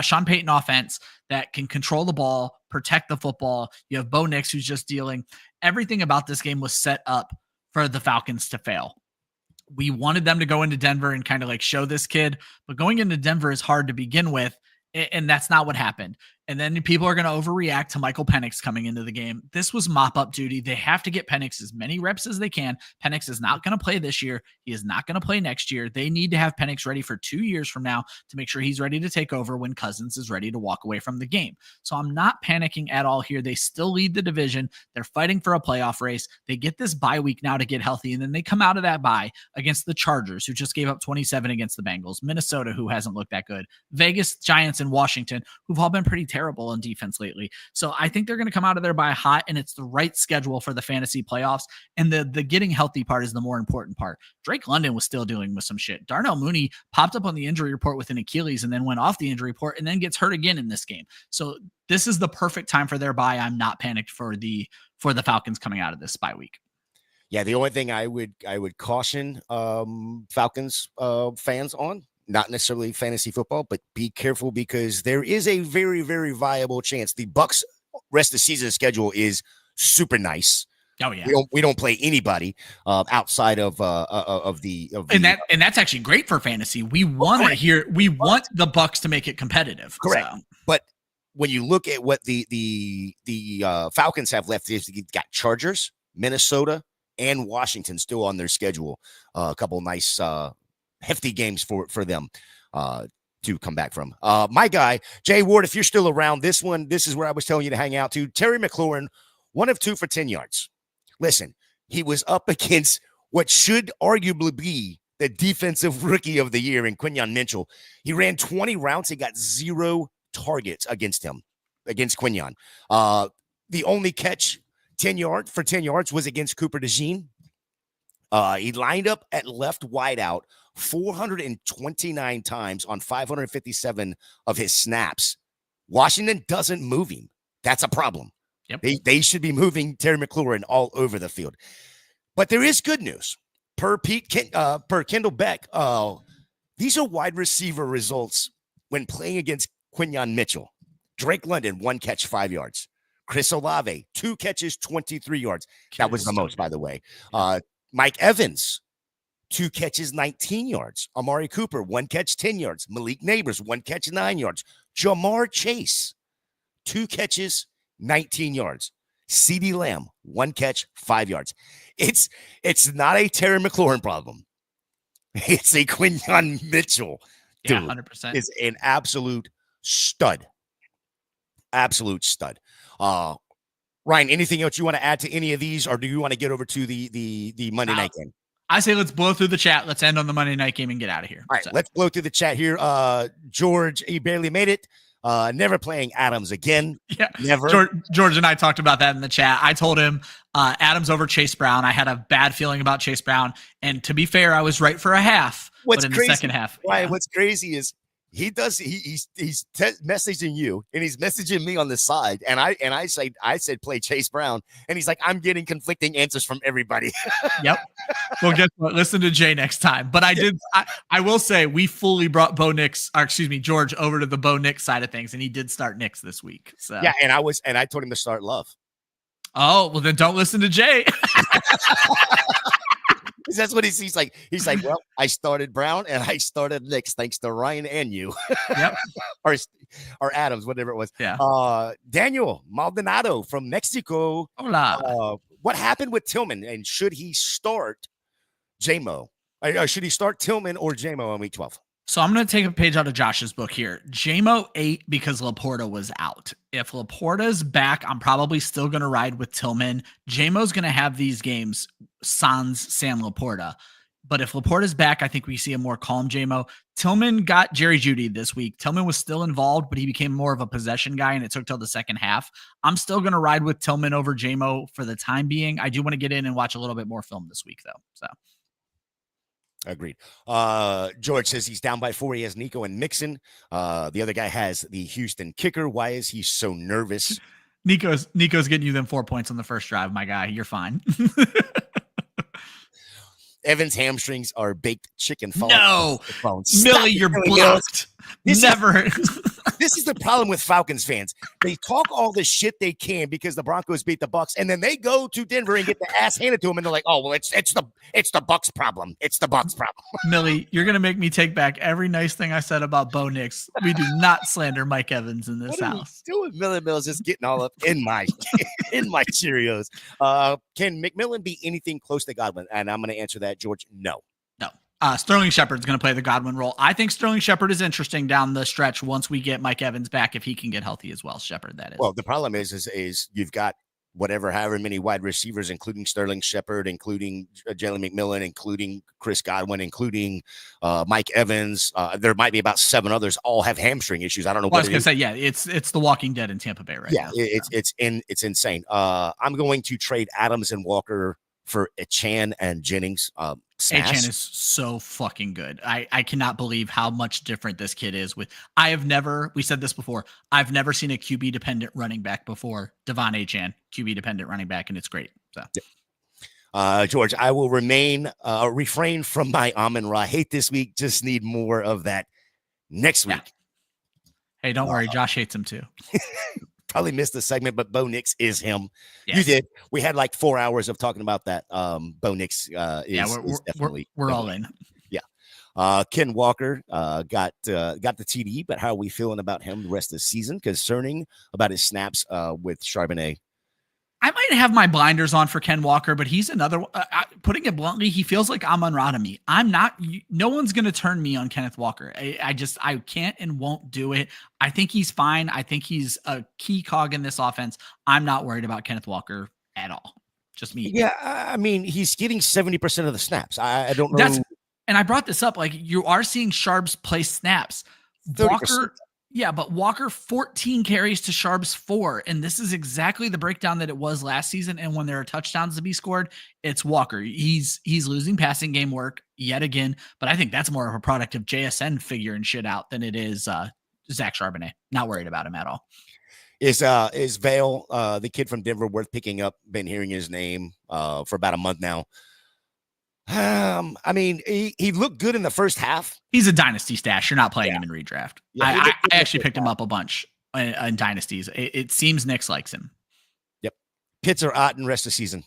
Sean Payton offense that can control the ball, protect the football. You have Bo Nix who's just dealing. Everything about this game was set up for the Falcons to fail. We wanted them to go into Denver and kind of like show this kid, but going into Denver is hard to begin with. And that's not what happened. And then people are going to overreact to Michael Penix coming into the game. This was mop-up duty. They have to get Penix as many reps as they can. Penix is not going to play this year. He is not going to play next year. They need to have Penix ready for 2 years from now to make sure he's ready to take over when Cousins is ready to walk away from the game. So I'm not panicking at all here. They still lead the division. They're fighting for a playoff race. They get this bye week now to get healthy, and then they come out of that bye against the Chargers, who just gave up 27 against the Bengals, Minnesota, who hasn't looked that good, Vegas, Giants, and Washington, who've all been pretty terrible on defense lately. So I think they're going to come out of there by hot, and it's the right schedule for the fantasy playoffs. And the getting healthy part is the more important part. Drake London was still dealing with some shit. Darnell Mooney popped up on the injury report with an Achilles and then went off the injury report and then gets hurt again in this game. So this is the perfect time for their bye. I'm not panicked for the Falcons coming out of this bye week. Yeah, the only thing I would caution Falcons fans on, not necessarily fantasy football, but be careful because there is a very, very viable chance the Bucs rest of the season schedule is super nice. Oh yeah, we don't play anybody outside of and that's actually great for fantasy. We want to hear. We want the Bucs to make it competitive. Correct, so. But when you look at what the Falcons have left, they've got Chargers, Minnesota, and Washington still on their schedule. A couple nice hefty games for them to come back from. My guy, Jay Ward, if you're still around, this is where I was telling you to hang out to. Terry McLaurin, 1 of 2 for 10 yards. Listen, he was up against what should arguably be the defensive rookie of the year in Quinyon Mitchell. He ran 20 routes. He got 0 targets against Quinyon. The only catch 10 yards was against Cooper DeJean. He lined up at left wideout 429 times on 557 of his snaps. Washington doesn't move him. That's a problem. Yep. They should be moving Terry McLaurin all over the field. But there is good news. Per Kendall Beck, these are wide receiver results when playing against Quinyon Mitchell. Drake London, 1 catch, 5 yards. Chris Olave, 2 catches, 23 yards. That was the most, by the way. Mike Evans, 2 catches, 19 yards. Amari Cooper, 1 catch, 10 yards. Malik Nabers, 1 catch, 9 yards. Jamar Chase, 2 catches, 19 yards. CeeDee Lamb, 1 catch, 5 yards. It's not a Terry McLaurin problem. It's a Quinyon Mitchell. Dude, 100%. Is an absolute stud. Absolute stud. Ryan, anything else you want to add to any of these, or do you want to get over to the Monday night game? I say let's blow through the chat. Let's end on the Monday night game and get out of here. All right, let's blow through the chat here. George, he barely made it. Never playing Adams again. Yeah, never. George and I talked about that in the chat. I told him Adams over Chase Brown. I had a bad feeling about Chase Brown, and to be fair, I was right for a half. What's but in crazy, the second half, Ryan, what's crazy is he's messaging you and he's messaging me on the side, and I said play Chase Brown, and he's like, I'm getting conflicting answers from everybody. Yep. Well, guess what? Listen to Jay next time. But I will say we fully brought George over to the Bo Nix side of things, and he did start Nix this week. So yeah, and I told him to start Love. Oh, well then don't listen to Jay. That's what he's like. He's like, well, I started Brown and I started Nix thanks to Ryan and you. Yep. or Adams, whatever it was. Yeah. Daniel Maldonado from Mexico. Hola. What happened with Tillman, and should he start J-Mo? Should he start Tillman or J-Mo on week 12? So I'm going to take a page out of Josh's book here. J-Mo ate because Laporta was out. If Laporta's back, I'm probably still going to ride with Tillman. J-Mo's going to have these games sans Sam Laporta. But if Laporta's back, I think we see a more calm J-Mo. Tillman got Jerry Jeudy this week. Tillman was still involved, but he became more of a possession guy, and it took till the second half. I'm still going to ride with Tillman over J-Mo for the time being. I do want to get in and watch a little bit more film this week, though. So. Agreed. George says he's down by 4. He has Nico and Mixon. The other guy has the Houston kicker. Why is he so nervous? Nico's getting you them 4 points on the first drive, my guy. You're fine. Evans' hamstrings are baked chicken. No, Millie, you're blocked. Never. This is the problem with Falcons fans. They talk all the shit they can because the Broncos beat the Bucs, and then they go to Denver and get the ass handed to them, and they're like, "Oh, well, it's the Bucs problem. It's the Bucs problem." Millie, you're gonna make me take back every nice thing I said about Bo Nix. We do not slander Mike Evans in this house. Doing Millie Mills just getting all up in my Cheerios. Can McMillan be anything close to Godwin? And I'm going to answer that, George. No. Sterling Shepard's going to play the Godwin role. I think Sterling Shepard is interesting down the stretch once we get Mike Evans back, if he can get healthy as well. Shepard, that is. Well, the problem is you've got however many wide receivers, including Sterling Shepard, including Jalen McMillan, including Chris Godwin, including Mike Evans. There might be about 7 others. All have hamstring issues. I don't know. Well, I was going to say, yeah, it's The Walking Dead in Tampa Bay right now. Yeah, it's insane. I'm going to trade Adams and Walker for Echan and Jennings. Echan is so fucking good. I cannot believe how much different this kid is. We said this before, I've never seen a QB dependent running back before. Davante Echan, QB dependent running back, and it's great. So, George, I will refrain from my Amon-Ra hate this week. Just need more of that next week. Hey, don't worry, Josh hates him too. Probably missed the segment, but Bo Nix is him. Yes. You did. We had like 4 hours of talking about that. Bo Nix is definitely we're all in. Yeah. Ken Walker got the TD, but how are we feeling about him the rest of the season? Concerning about his snaps with Charbonnet. I might have my blinders on for Ken Walker, but he's another. Putting it bluntly, he feels like Amon-Ra to me. I'm not. No one's going to turn me on Kenneth Walker. I can't and won't do it. I think he's fine. I think he's a key cog in this offense. I'm not worried about Kenneth Walker at all. Just me. Yeah, I mean, he's getting 70% of the snaps. I don't know. And I brought this up. Like, you are seeing Sharps play snaps. 30%. Walker. Yeah, but Walker 14 carries to Sharp's 4, and this is exactly the breakdown that it was last season. And when there are touchdowns to be scored, it's Walker. He's losing passing game work yet again, but I think that's more of a product of JSN figuring shit out than it is Zach Charbonnet. Not worried about him at all. Is Vale, the kid from Denver, worth picking up? Been hearing his name for about a month now. I mean, he looked good in the first half. He's a dynasty stash. You're not playing him in redraft. Yeah, I actually picked him up a bunch in dynasties. It seems Knicks likes him. Yep. Pitts or Otten rest of season.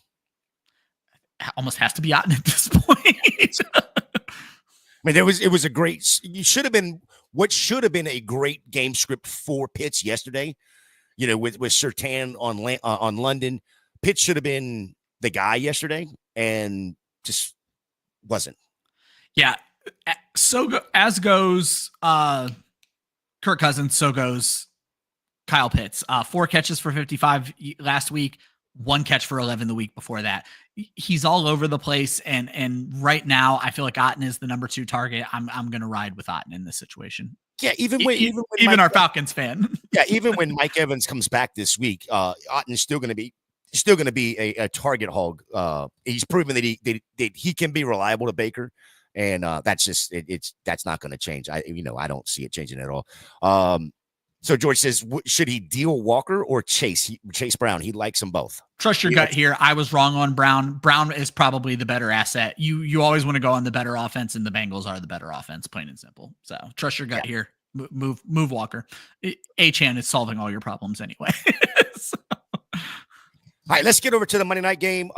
Almost has to be Otten at this point. I mean, it was a great. What should have been a great game script for Pitts yesterday. You know, with Surtain on London, Pitts should have been the guy yesterday, and just wasn't. Yeah. So as goes Kirk Cousins, so goes Kyle Pitts. 4 catches for 55 last week, 1 catch for 11 the week before that. He's all over the place, and right now I feel like Otten is the number 2 target. I'm going to ride with Otten in this situation. Yeah, even when our Falcons fan. Yeah, even when Mike Evans comes back this week, Otten is still going to be a target hog. He's proven that he can be reliable to Baker, and that's just that's not going to change. I don't see it changing at all. So George says, should he deal Walker or Chase Brown? He likes them both. Trust your gut here. I was wrong on Brown. Brown is probably the better asset. You always want to go on the better offense, and the Bengals are the better offense, plain and simple. So trust your gut here. Move Walker. Achane is solving all your problems anyway. So. All right, let's get over to the Monday night game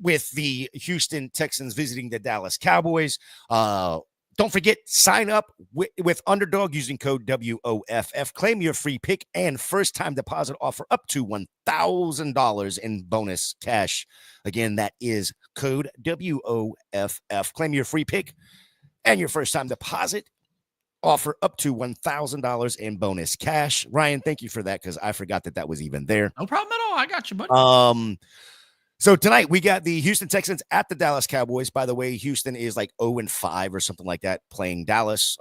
with the Houston Texans visiting the Dallas Cowboys. Don't forget, sign up with Underdog using code WOFF. Claim your free pick and first-time deposit offer up to $1,000 in bonus cash. Again, that is code WOFF. Claim your free pick and your first-time deposit offer up to $1,000 in bonus cash. Ryan, thank you for that, because I forgot that was even there. No problem at all. I got you, buddy. So tonight we got the Houston Texans at the Dallas Cowboys. By the way, Houston is like 0-5 or something like that playing Dallas.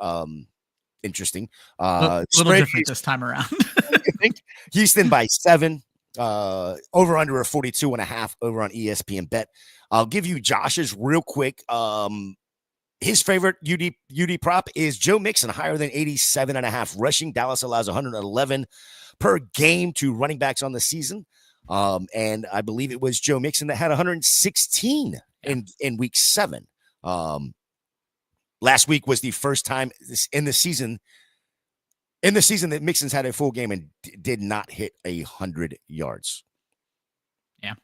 Interesting. Little different this time around. I think Houston by 7. Over under a 42.5 over on ESPN Bet. I'll give you Josh's real quick. His favorite UD prop is Joe Mixon, higher than 87.5 rushing. Dallas allows 111 per game to running backs on the season. And I believe it was Joe Mixon that had 116 in week 7. Last week was the first time in the season that Mixon's had a full game and did not hit 100 yards. Yeah.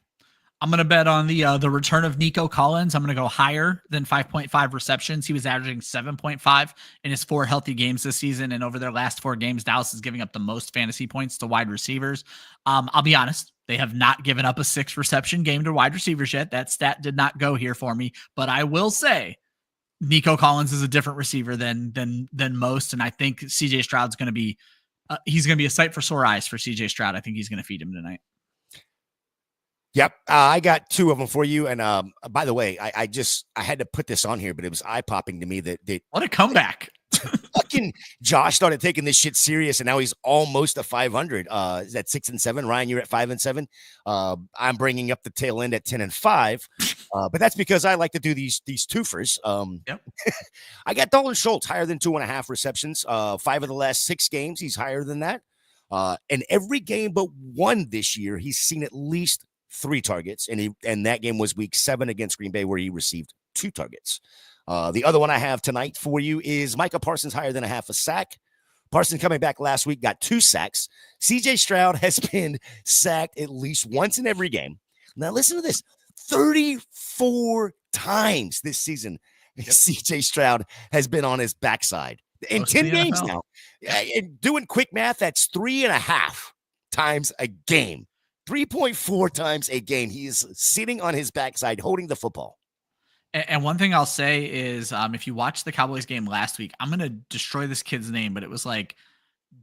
I'm going to bet on the return of Nico Collins. I'm going to go higher than 5.5 receptions. He was averaging 7.5 in his 4 healthy games this season. And over their last 4 games, Dallas is giving up the most fantasy points to wide receivers. I'll be honest. They have not given up a 6 reception game to wide receivers yet. That stat did not go here for me, but I will say Nico Collins is a different receiver than most. And I think CJ Stroud's going to be, he's going to be a sight for sore eyes for CJ Stroud. I think he's going to feed him tonight. Yep. I got 2 of them for you. And by the way, I had to put this on here, but it was eye-popping to me that what a comeback. Fucking Josh started taking this shit serious, and now he's almost a 500. Is that 6-7? Ryan, you're at 5-7. I'm bringing up the tail end at 10-5. But that's because I like to do these twofers. Yep. I got Dalton Schultz higher than 2.5 receptions. 5 of the last 6 games, he's higher than that. And every game but 1 this year, he's seen at least 3 targets, and that game was week 7 against Green Bay, where he received 2 targets. The other one I have tonight for you is Micah Parsons higher than 1/2 sack. Parsons coming back last week, got 2 sacks. CJ Stroud has been sacked at least once in every game. Now listen to this, 34 times this season. Yep. CJ Stroud has been on his backside in 10 games now. Doing quick math, that's 3.5 times a game. 3.4 times a game. He is sitting on his backside holding the football. And one thing I'll say is if you watched the Cowboys game last week, I'm going to destroy this kid's name, but it was like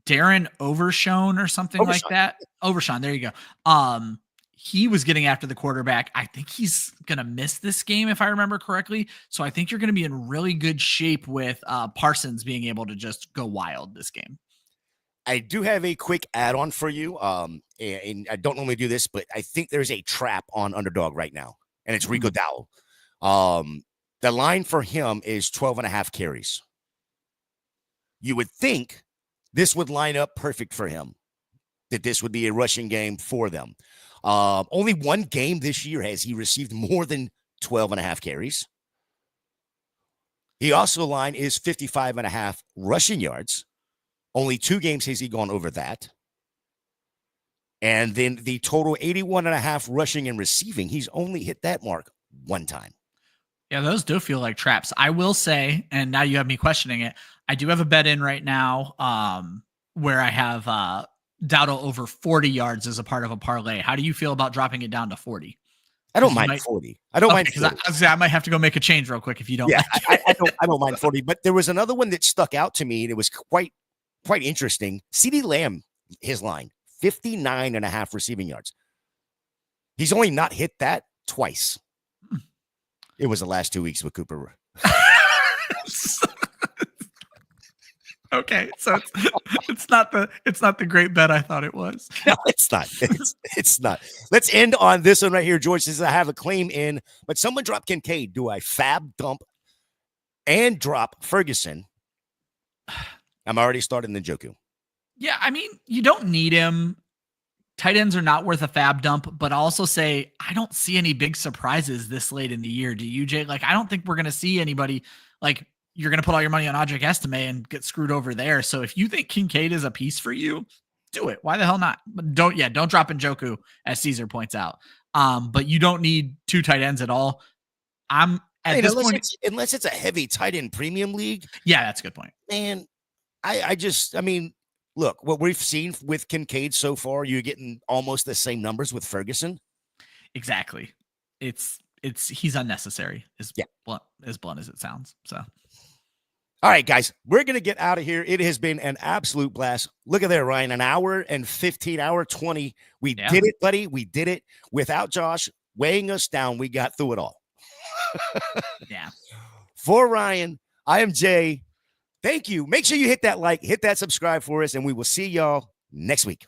Darren Overshone or something like that. Overshone. There you go. He was getting after the quarterback. I think he's going to miss this game, if I remember correctly. So I think you're going to be in really good shape with Parsons being able to just go wild this game. I do have a quick add-on for you. And I don't normally do this, but I think there's a trap on Underdog right now, and it's Rico Dowell. The line for him is 12.5 carries. You would think this would line up perfect for him, that this would be a rushing game for them. Only one game this year has he received more than 12.5 carries. He also line is 55.5 rushing yards. Only 2 games has he gone over that. And then the total 81.5 rushing and receiving, he's only hit that mark one time. Yeah, those do feel like traps. I will say, and now you have me questioning it, I do have a bet in right now where I have Dowdle over 40 yards as a part of a parlay. How do you feel about dropping it down to 40? I don't mind 40. I don't mind 40. I might have to go make a change real quick if you don't. Yeah, I don't mind 40. But there was another one that stuck out to me, and it was quite interesting. CeeDee Lamb, his line, 59.5 receiving yards. He's only not hit that twice. It was the last 2 weeks with Cooper. Okay, so it's not the great bet I thought it was. No, it's not. It's not. Let's end on this one right here. George says, I have a claim in, but someone dropped Kincaid. Do I fab dump and drop Ferguson? I'm already starting the Njoku. Yeah, I mean, you don't need him. Tight ends are not worth a fab dump, but I'll also say I don't see any big surprises this late in the year. Do you, Jay? Like, I don't think we're going to see anybody like you're going to put all your money on Audric Estime and get screwed over there. So if you think Kincaid is a piece for you, do it. Why the hell not? But don't drop Njoku, as Caesar points out. But you don't need 2 tight ends at all. Unless it's a heavy tight end premium league. Yeah, that's a good point. Man, I mean, look, what we've seen with Kincaid so far, you're getting almost the same numbers with Ferguson. Exactly. He's unnecessary. Blunt as it sounds. So. All right, guys, we're going to get out of here. It has been an absolute blast. Look at there, Ryan, an hour and 20. We did it, buddy. We did it without Josh weighing us down. We got through it all. Yeah. For Ryan, I am Jay. Thank you. Make sure you hit that like, hit that subscribe for us, and we will see y'all next week.